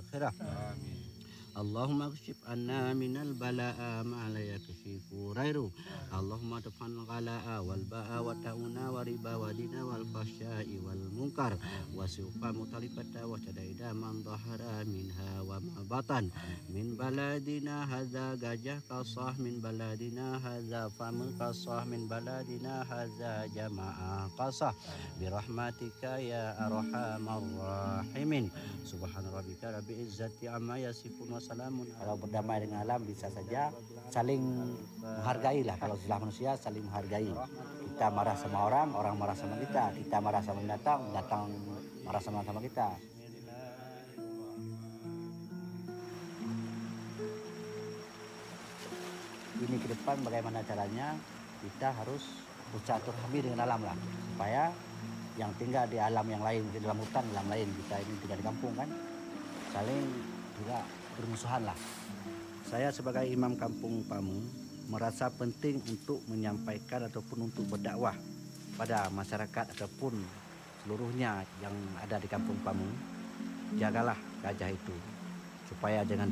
akhirah. Amin. Allahumma kshif anna minal bala'a ma la yakshifu ghairu. Allahumma tafan ghalaa wal ba'a wa ta'una wa riba wa dina wal fahsya'i wal munkar wa suqa mutalifata wa tadaida man dhahara minha wa ma batan min baladina hadza gajah qasah min baladina hadza famun qasah min baladina hadza jama'a qasah bi rahmatika ya arhamar rahimin. Subhana rabbika rabbil izzati amma yasifun wa salamun. Kalau berdamai dengan alam bisa saja saling menghargai lah. Kalau istilah manusia saling menghargai. Kita marah sama orang, orang marah sama kita. Kita marah sama binatang, binatang marah sama kita. Ini ke depan bagaimana caranya kita harus bersilaturahmi dengan alam lah, supaya yang tinggal di alam yang lain, di dalam hutan alam lain, kita ini tinggal di kampung kan, saling juga bermusuhan lah. Saya sebagai imam kampung Pamu merasa penting untuk menyampaikan ataupun untuk berdakwah pada masyarakat ataupun seluruhnya yang ada di kampung Pamu. Jagalah gajah itu supaya jangan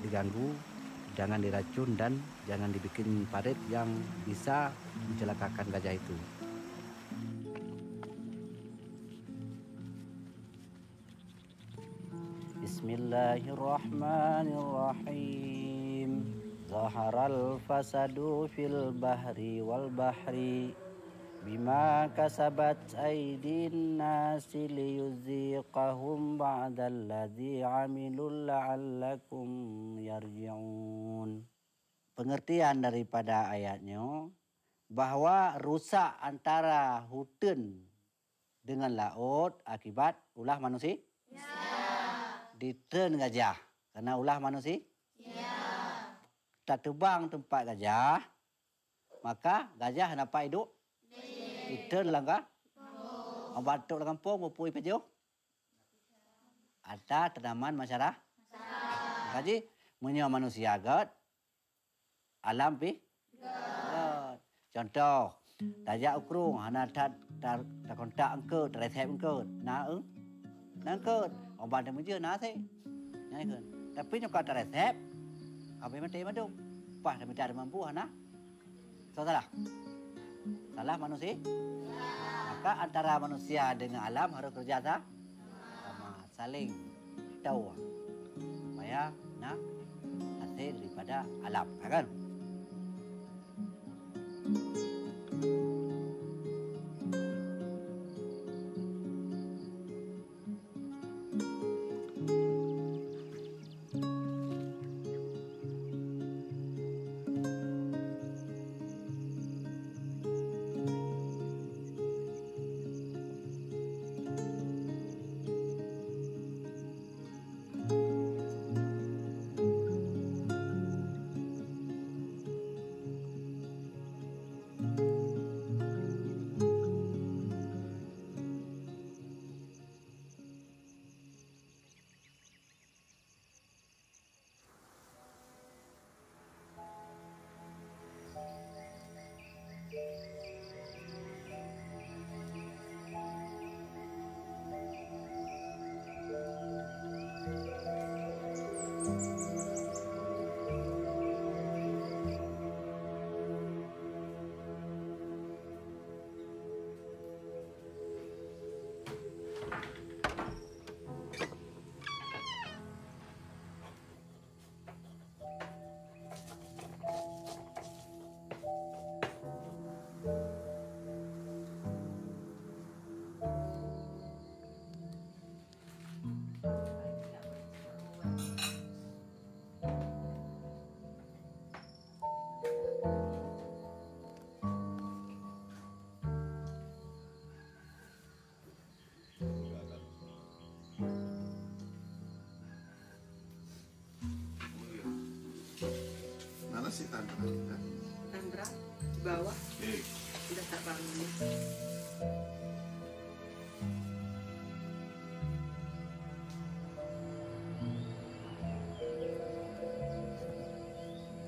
diganggu, jangan diracun dan jangan dibikin parit yang bisa mencelakakan gajah itu. Bismillahirrahmanirrahim. Zaharal fasadu fil bahri wal bahri bima kasabat aydin nasi liyuziqahum ba'dalladzi 'amilu la'allakum yarji'un. Pengertian daripada ayatnya bahwa rusak antara hutan dengan laut akibat ulah manusia. Diteun gajah karena ulah manusia. Tak tebang tempat gajah, maka gajah dapat hidup. Diteun langkah. Batuk dalam kampung berpui pejo. Ada tanaman masyarakat. Jadi menyo manusia agak alam pi. Contoh, tajak ukrung hana tak kontak engke, teresep engke. Na nangkut, obat yang menjadi nasi, nyanyikan. Tapi nyokap teresep, apa yang mati madum, pah demi tak mampu, hana, salah manusia. Maka antara manusia dengan alam harus kerja sama, saling tahu, supaya nak hasil daripada alam, kan? Mana sih Tantra? Tantra bawah. Udah tak bangun.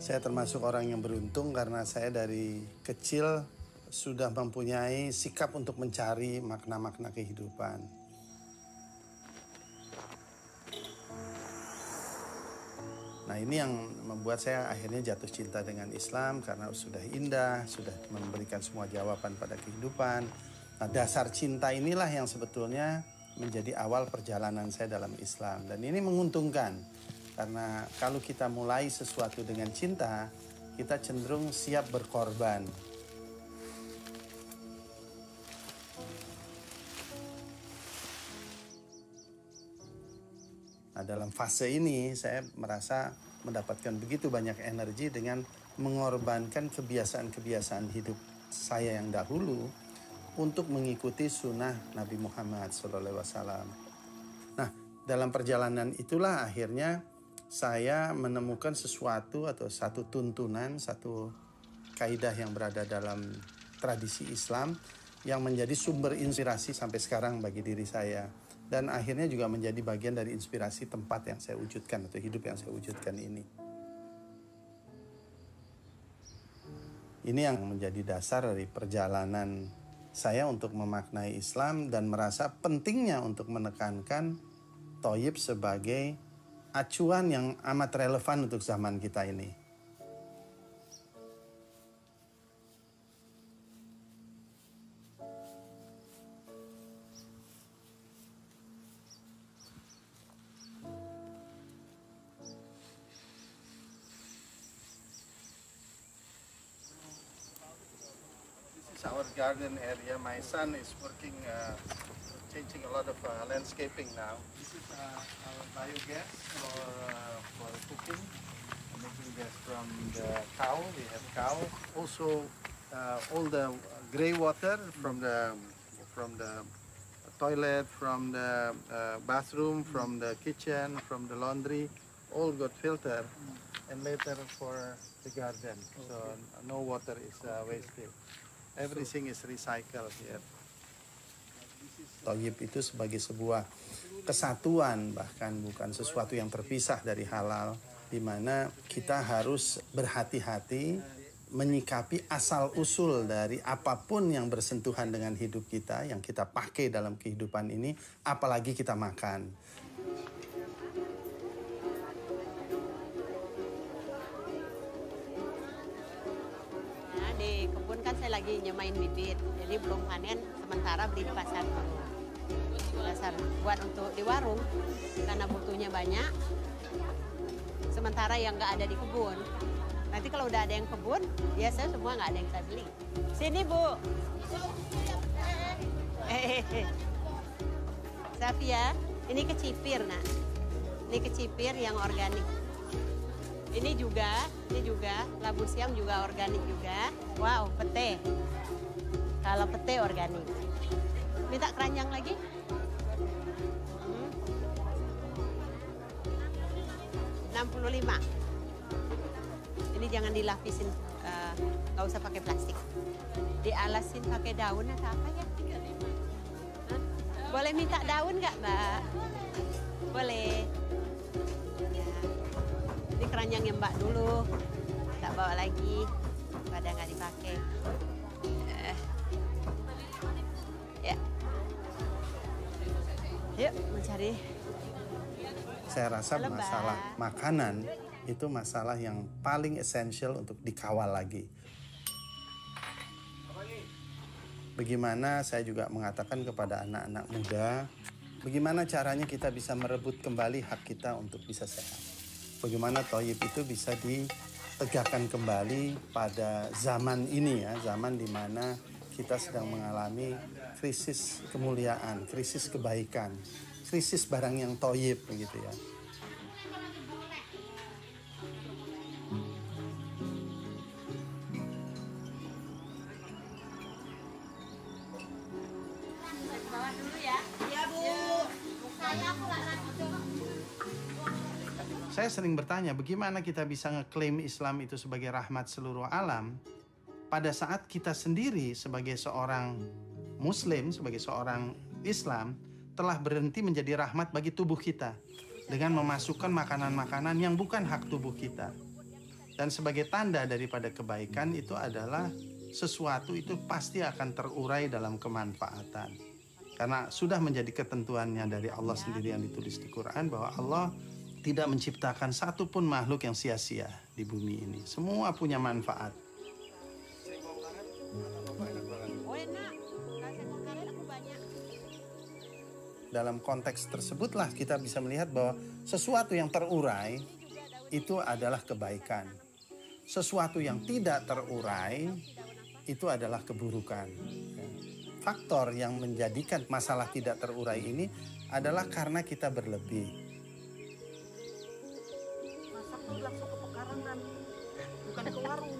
Saya termasuk orang yang beruntung karena saya dari kecil sudah mempunyai sikap untuk mencari makna-makna kehidupan. Nah, ini yang membuat saya akhirnya jatuh cinta dengan Islam karena sudah indah, sudah memberikan semua jawaban pada kehidupan. Nah, dasar cinta inilah yang sebetulnya menjadi awal perjalanan saya dalam Islam. Dan ini menguntungkan karena kalau kita mulai sesuatu dengan cinta, kita cenderung siap berkorban. Nah, dalam fase ini saya merasa mendapatkan begitu banyak energi dengan mengorbankan kebiasaan-kebiasaan hidup saya yang dahulu untuk mengikuti sunnah Nabi Muhammad SAW. Nah, dalam perjalanan itulah akhirnya saya menemukan sesuatu atau satu tuntunan, satu kaidah yang berada dalam tradisi Islam yang menjadi sumber inspirasi sampai sekarang bagi diri saya. Dan akhirnya juga menjadi bagian dari inspirasi tempat yang saya wujudkan atau hidup yang saya wujudkan ini. Ini yang menjadi dasar dari perjalanan saya untuk memaknai Islam dan merasa pentingnya untuk menekankan Thayyib sebagai acuan yang amat relevan untuk zaman kita ini. Our garden area. My son is working, changing a lot of landscaping now. This is our biogas for cooking, making gas from the cow. We have cow. Also, all the gray water from the toilet, from the bathroom, from the kitchen, from the laundry, all got filtered and later for the garden. So no water is wasted. Everything is recycled here. Thayyib itu sebagai sebuah kesatuan, bahkan bukan sesuatu yang terpisah dari halal, di mana kita harus berhati-hati menyikapi asal-usul dari apapun yang bersentuhan dengan hidup kita, yang kita pakai dalam kehidupan ini, apalagi kita makan. Di kebun kan saya lagi nyemain bibit, jadi belum panen, sementara beli di pasar dulu. Pasar buat untuk di warung, karena butuhnya banyak, sementara yang nggak ada di kebun. Nanti kalau udah ada yang kebun, ya saya semua nggak ada yang saya beli. Sini Bu. Safia, ini kecipir nak. Ini kecipir yang organik. Ini juga labu siam juga organik juga. Wow, pete. Kalau pete organik. Minta keranjang lagi? 65. Ini jangan dilapisin, nggak usah pakai plastik. Dialasin pakai daun atau apa ya? Hah? Boleh minta daun nggak, Mbak? Boleh. Ini keranjangnya Mbak dulu, tak bawa lagi, pada nggak dipakai. Ya, yuk mencari. Saya rasa masalah makanan itu masalah yang paling esensial untuk dikawal lagi. Bagaimana saya juga mengatakan kepada anak-anak muda, bagaimana caranya kita bisa merebut kembali hak kita untuk bisa sehat. Bagaimana Thayyib itu bisa ditegakkan kembali pada zaman ini ya, zaman di mana kita sedang mengalami krisis kemuliaan, krisis kebaikan, krisis barang yang Thayyib begitu ya. Bawa dulu ya. Iya Bu. Saya aku nggak Saya sering bertanya, bagaimana kita bisa ngeklaim Islam itu sebagai rahmat seluruh alam pada saat kita sendiri sebagai seorang Muslim, sebagai seorang Islam, telah berhenti menjadi rahmat bagi tubuh kita dengan memasukkan makanan-makanan yang bukan hak tubuh kita. Dan sebagai tanda daripada kebaikan itu adalah sesuatu itu pasti akan terurai dalam kemanfaatan. Karena sudah menjadi ketentuannya dari Allah sendiri yang ditulis di Quran bahwa Allah tidak menciptakan satu pun makhluk yang sia-sia di bumi ini. Semua punya manfaat. Dalam konteks tersebutlah kita bisa melihat bahwa sesuatu yang terurai itu adalah kebaikan. Sesuatu yang tidak terurai itu adalah keburukan. Faktor yang menjadikan masalah tidak terurai ini adalah karena kita berlebih. Masak langsung ke pekarangan, bukan ke warung.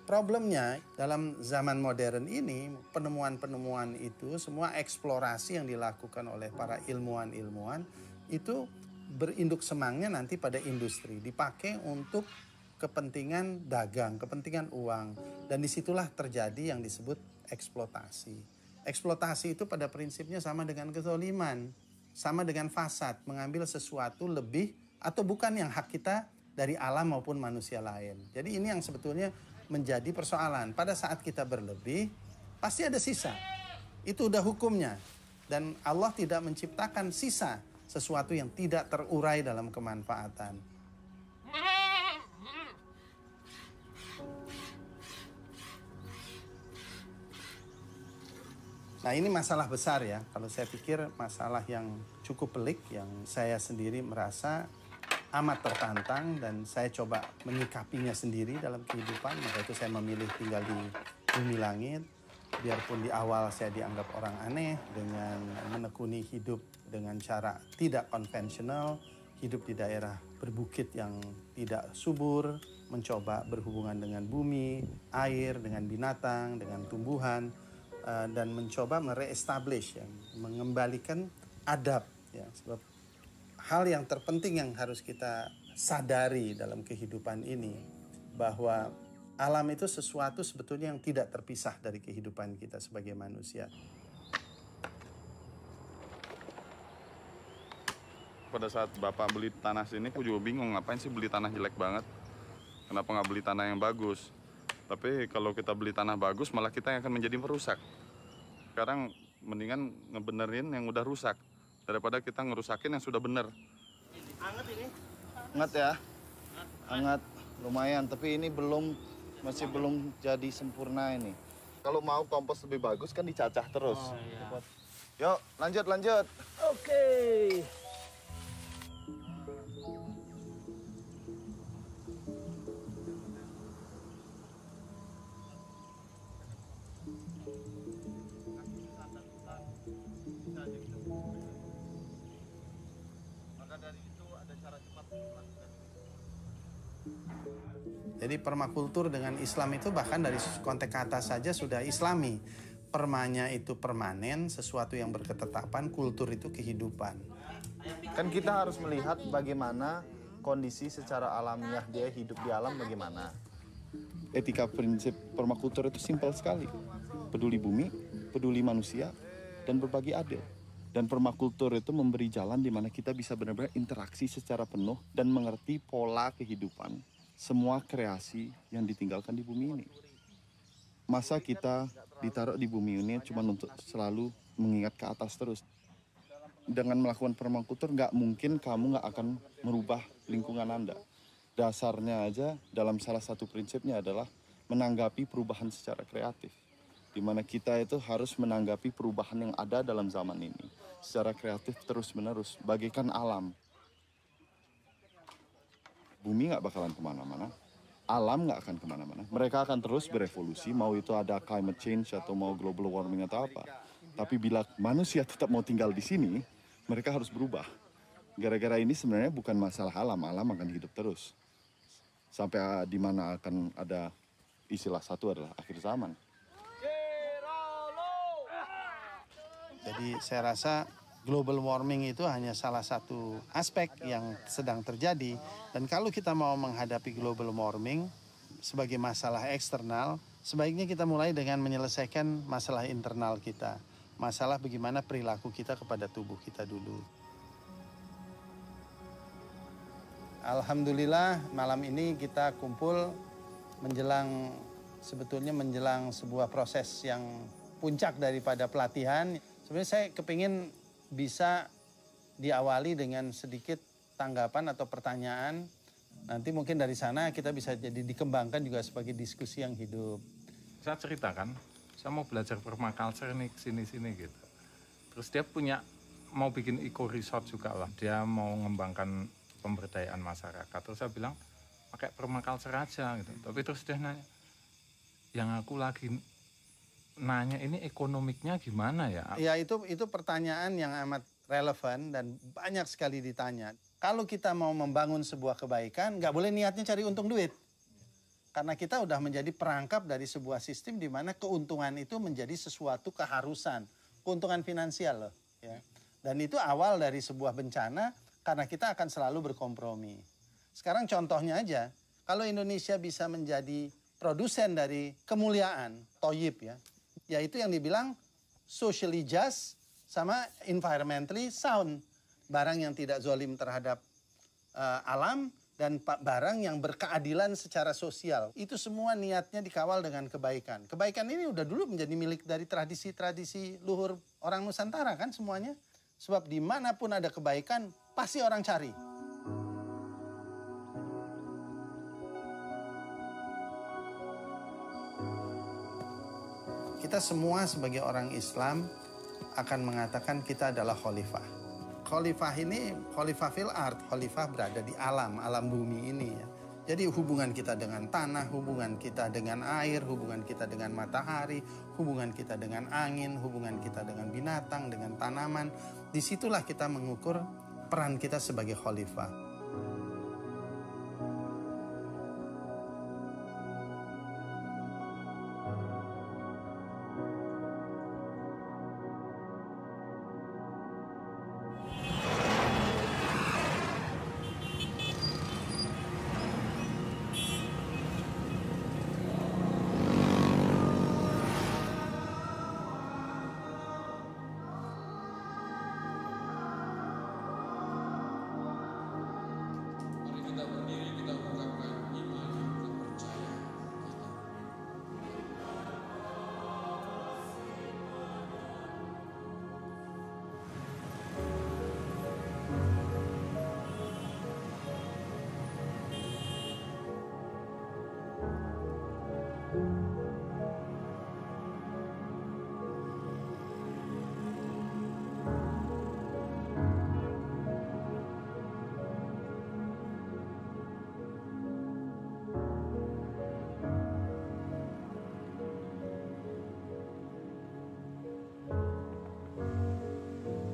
Problemnya dalam zaman modern ini, penemuan-penemuan itu, semua eksplorasi yang dilakukan oleh para ilmuwan-ilmuwan itu berinduk semangnya nanti pada industri, dipakai untuk kepentingan dagang, kepentingan uang, dan disitulah terjadi yang disebut eksploitasi. Eksploitasi itu pada prinsipnya sama dengan kezaliman, sama dengan fasad, mengambil sesuatu lebih atau bukan yang hak kita dari alam maupun manusia lain. Jadi ini yang sebetulnya menjadi persoalan. Pada saat kita berlebih, pasti ada sisa. Itu udah hukumnya. Dan Allah tidak menciptakan sisa, sesuatu yang tidak terurai dalam kemanfaatan. Nah, ini masalah besar ya. Kalau saya pikir masalah yang cukup pelik, yang saya sendiri merasa amat tertantang dan saya coba menyikapinya sendiri dalam kehidupan. Maka itu saya memilih tinggal di bumi langit. Biarpun di awal saya dianggap orang aneh dengan menekuni hidup dengan cara tidak konvensional, hidup di daerah berbukit yang tidak subur, mencoba berhubungan dengan bumi, air, dengan binatang, dengan tumbuhan, dan mencoba mereestablish, ya, mengembalikan adab. Ya, sebab hal yang terpenting yang harus kita sadari dalam kehidupan ini, bahwa alam itu sesuatu sebetulnya yang tidak terpisah dari kehidupan kita sebagai manusia. Pada saat Bapak beli tanah sini, aku juga bingung ngapain sih beli tanah jelek banget. Kenapa nggak beli tanah yang bagus? Tapi kalau kita beli tanah bagus, malah kita yang akan menjadi perusak. Sekarang mendingan ngebenerin yang udah rusak, daripada kita ngerusakin yang sudah bener. Hangat ini? Hangat ya? Hangat, lumayan. Tapi ini masih belum jadi sempurna ini. Kalau mau kompos lebih bagus kan dicacah terus. Oh, iya. Yuk, lanjut. Oke. Jadi permakultur dengan Islam itu bahkan dari konteks kata saja sudah Islami. Permanya itu permanen, sesuatu yang berketetapan, kultur itu kehidupan. Kan kita harus melihat bagaimana kondisi secara alamiah dia hidup di alam bagaimana. Etika prinsip permakultur itu simpel sekali. Peduli bumi, peduli manusia, dan berbagi adil. Dan permakultur itu memberi jalan di mana kita bisa benar-benar interaksi secara penuh dan mengerti pola kehidupan semua kreasi yang ditinggalkan di bumi ini. Masa kita ditaruh di bumi ini cuma untuk selalu mengingat ke atas terus. Dengan melakukan permakultur nggak mungkin kamu nggak akan merubah lingkungan Anda. Dasarnya aja dalam salah satu prinsipnya adalah menanggapi perubahan secara kreatif. Di mana kita itu harus menanggapi perubahan yang ada dalam zaman ini secara kreatif terus-menerus, bagaikan alam. Bumi nggak bakalan kemana-mana, alam nggak akan kemana-mana. Mereka akan terus berevolusi, mau itu ada climate change atau mau global warming atau apa. Tapi bila manusia tetap mau tinggal di sini, mereka harus berubah. Gara-gara ini sebenarnya bukan masalah alam akan hidup terus. Sampai di mana akan ada istilah satu adalah akhir zaman. Jadi saya rasa global warming itu hanya salah satu aspek yang sedang terjadi. Dan kalau kita mau menghadapi global warming sebagai masalah eksternal, sebaiknya kita mulai dengan menyelesaikan masalah internal kita. Masalah bagaimana perilaku kita kepada tubuh kita dulu. Alhamdulillah malam ini kita kumpul sebetulnya menjelang sebuah proses yang puncak daripada pelatihan. Sebenarnya saya kepingin bisa diawali dengan sedikit tanggapan atau pertanyaan. Nanti mungkin dari sana kita bisa jadi dikembangkan juga sebagai diskusi yang hidup. Saya ceritakan, saya mau belajar permaculture nih sini-sini gitu. Terus dia mau bikin eco resort juga lah. Dia mau mengembangkan pemberdayaan masyarakat. Terus saya bilang, pakai permaculture aja gitu. Tapi terus dia nanya, yang aku lagi nanya ini ekonomiknya gimana ya? Ya itu pertanyaan yang amat relevan dan banyak sekali ditanya. Kalau kita mau membangun sebuah kebaikan, nggak boleh niatnya cari untung duit. Karena kita udah menjadi perangkap dari sebuah sistem di mana keuntungan itu menjadi sesuatu keharusan. Keuntungan finansial loh. Ya. Dan itu awal dari sebuah bencana karena kita akan selalu berkompromi. Sekarang contohnya aja, kalau Indonesia bisa menjadi produsen dari kemuliaan, toyib ya. Yaitu yang dibilang socially just sama environmentally sound. Barang yang tidak zolim terhadap alam dan barang yang berkeadilan secara sosial. Itu semua niatnya dikawal dengan kebaikan. Kebaikan ini udah dulu menjadi milik dari tradisi-tradisi luhur orang Nusantara kan semuanya. Sebab dimanapun ada kebaikan, pasti orang cari. Kita semua sebagai orang Islam akan mengatakan kita adalah khalifah. Khalifah ini, khalifah fil ard, khalifah berada di alam bumi ini ya. Jadi hubungan kita dengan tanah, hubungan kita dengan air, hubungan kita dengan matahari, hubungan kita dengan angin, hubungan kita dengan binatang, dengan tanaman. Disitulah kita mengukur peran kita sebagai khalifah.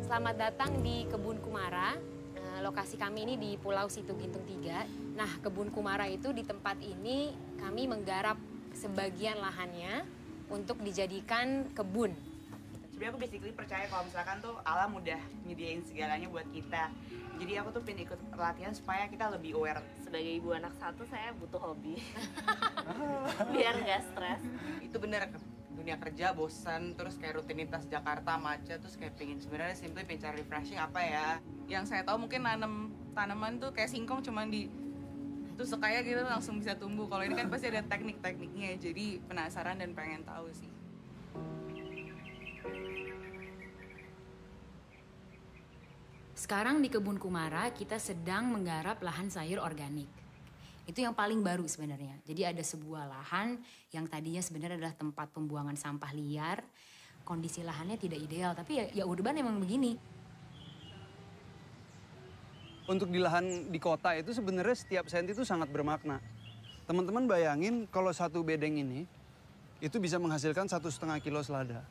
Selamat datang di Kebun Kumara. Lokasi kami ini di Pulau Situ Gintung 3. Nah, Kebun Kumara itu di tempat ini kami menggarap sebagian lahannya untuk dijadikan kebun. Sebenarnya aku basically percaya kalau misalkan tuh alam udah nyediain segalanya buat kita. Jadi aku tuh pengen ikut latihan supaya kita lebih aware. Sebagai ibu anak satu, saya butuh hobi. Biar nggak stres. Itu bener, dunia kerja bosan, terus kayak rutinitas Jakarta macet, terus kayak sebenarnya simply pengen cari refreshing apa ya. Yang saya tahu mungkin nanam tanaman tuh kayak singkong cuman tusuk kayak gitu langsung bisa tumbuh. Kalau ini kan pasti ada teknik-tekniknya, jadi penasaran dan pengen tahu sih. Sekarang di Kebun Kumara kita sedang menggarap lahan sayur organik. Itu yang paling baru sebenarnya. Jadi ada sebuah lahan yang tadinya sebenarnya adalah tempat pembuangan sampah liar. Kondisi lahannya tidak ideal, tapi ya urban emang begini. Untuk di lahan di kota itu sebenarnya setiap senti itu sangat bermakna. Teman-teman bayangin kalau satu bedeng ini itu bisa menghasilkan 1,5 kilo selada.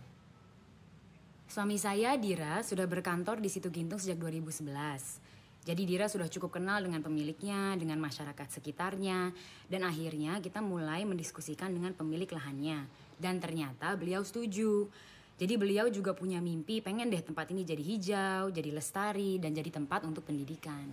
Suami saya, Dira, sudah berkantor di Situ Gintung sejak 2011. Jadi Dira sudah cukup kenal dengan pemiliknya, dengan masyarakat sekitarnya. Dan akhirnya kita mulai mendiskusikan dengan pemilik lahannya. Dan ternyata beliau setuju. Jadi beliau juga punya mimpi pengen deh tempat ini jadi hijau, jadi lestari, dan jadi tempat untuk pendidikan.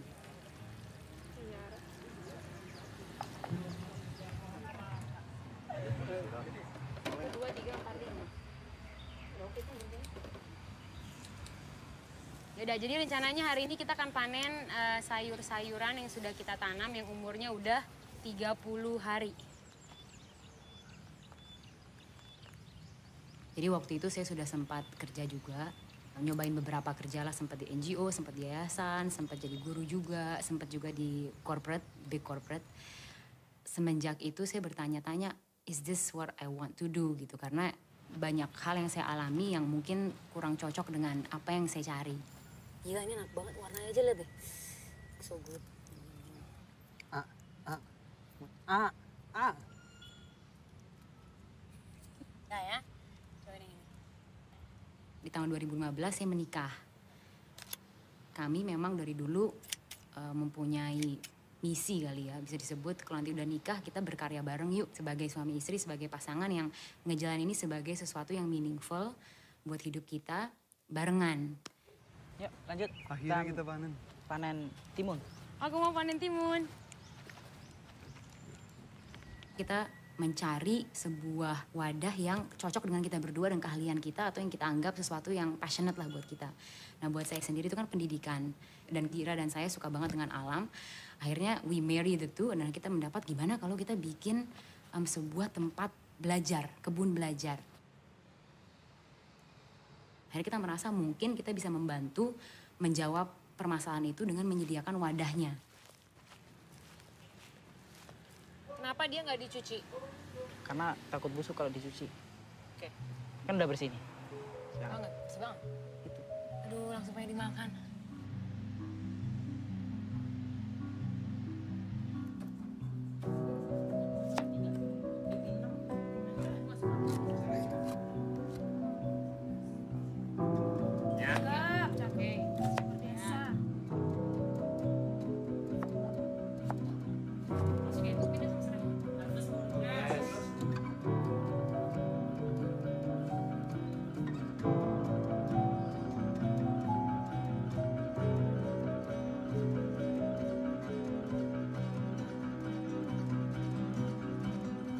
Yaudah, jadi rencananya hari ini kita akan panen sayur-sayuran yang sudah kita tanam yang umurnya udah 30 hari. Jadi waktu itu saya sudah sempat kerja juga, nyobain beberapa kerja lah, sempat di NGO, sempat di yayasan, sempat jadi guru juga, sempat juga di corporate, big corporate. Semenjak itu saya bertanya-tanya, is this what I want to do gitu, karena banyak hal yang saya alami yang mungkin kurang cocok dengan apa yang saya cari. Gila, ini enak banget warnanya aja, lihat deh. So good. Nah ya, coba ini. Di tahun 2015 saya menikah. Kami memang dari dulu mempunyai misi kali ya, bisa disebut kalau nanti udah nikah kita berkarya bareng yuk sebagai suami istri, sebagai pasangan yang ngejalan ini sebagai sesuatu yang meaningful buat hidup kita barengan. Yuk lanjut. Akhirnya kita panen timun. Aku mau panen timun. Kita mencari sebuah wadah yang cocok dengan kita berdua dan keahlian kita atau yang kita anggap sesuatu yang passionate lah buat kita. Nah buat saya sendiri itu kan pendidikan dan Kira dan saya suka banget dengan alam. Akhirnya we marry the two dan kita mendapat gimana kalau kita bikin sebuah tempat belajar, kebun belajar. Akhirnya kita merasa mungkin kita bisa membantu menjawab permasalahan itu dengan menyediakan wadahnya. Kenapa dia nggak dicuci? Karena takut busuk kalau dicuci. Oke. Kan udah bersih nih. Banget, bersih banget. Itu. Aduh, langsung pengen dimakan.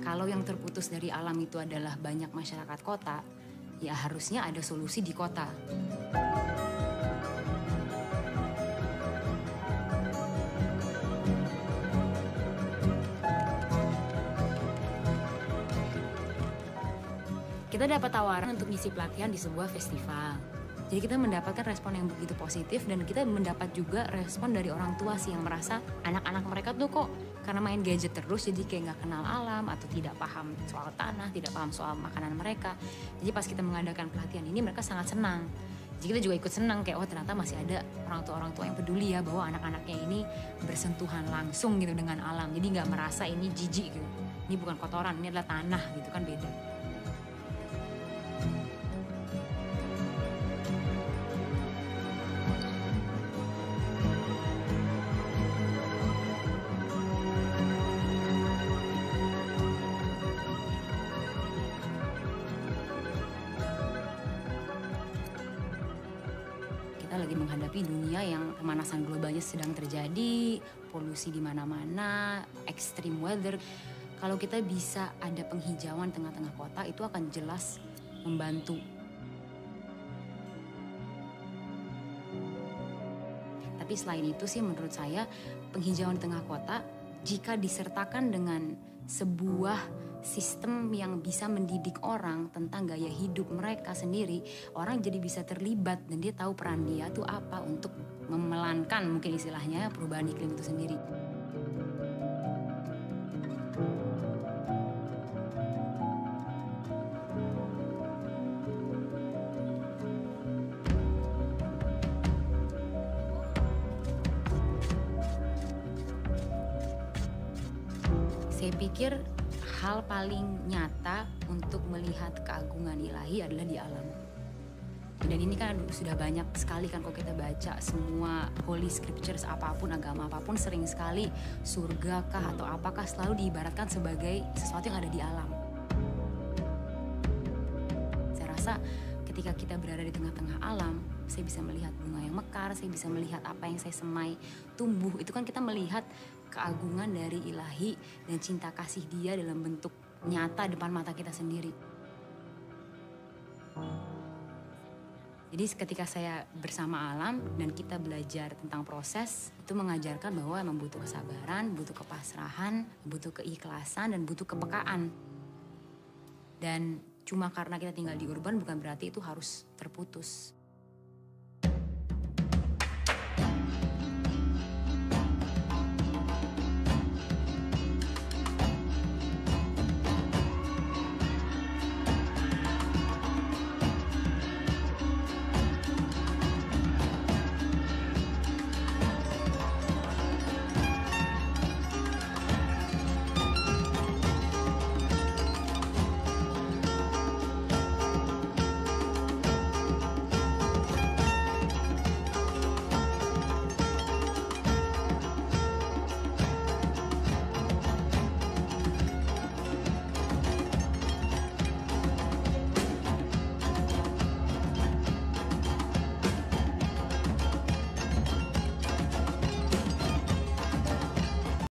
Kalau yang terputus dari alam itu adalah banyak masyarakat kota, ya harusnya ada solusi di kota. Kita dapat tawaran untuk ngisi pelatihan di sebuah festival. Jadi kita mendapatkan respon yang begitu positif dan kita mendapat juga respon dari orang tua sih yang merasa anak-anak mereka tuh kok karena main gadget terus jadi kayak nggak kenal alam atau tidak paham soal tanah, tidak paham soal makanan mereka. Jadi pas kita mengadakan pelatihan ini mereka sangat senang. Jadi kita juga ikut senang kayak oh ternyata masih ada orang tua yang peduli ya bahwa anak-anaknya ini bersentuhan langsung gitu dengan alam. Jadi nggak merasa ini jijik gitu. Ini bukan kotoran, ini adalah tanah gitu kan beda. Lagi menghadapi dunia yang pemanasan globalnya sedang terjadi, polusi di mana-mana, extreme weather. Kalau kita bisa ada penghijauan tengah-tengah kota, itu akan jelas membantu. Tapi selain itu sih menurut saya, penghijauan tengah kota jika disertakan dengan sebuah sistem yang bisa mendidik orang tentang gaya hidup mereka sendiri, orang jadi bisa terlibat dan dia tahu peran dia tuh apa untuk memelankan mungkin istilahnya perubahan iklim itu sendiri. Saya pikir hal paling nyata untuk melihat keagungan ilahi adalah di alam. Dan ini kan sudah banyak sekali kan kalau kita baca semua holy scriptures apapun, agama apapun sering sekali surga kah atau apakah selalu diibaratkan sebagai sesuatu yang ada di alam. Saya rasa ketika ketika kita berada di tengah-tengah alam, saya bisa melihat bunga yang mekar, saya bisa melihat apa yang saya semai tumbuh. Itu kan kita melihat keagungan dari ilahi dan cinta kasih dia dalam bentuk nyata depan mata kita sendiri. Jadi ketika saya bersama alam dan kita belajar tentang proses, itu mengajarkan bahwa emang butuh kesabaran, butuh kepasrahan, butuh keikhlasan, dan butuh kepekaan. Dan cuma karena kita tinggal di urban bukan berarti itu harus terputus.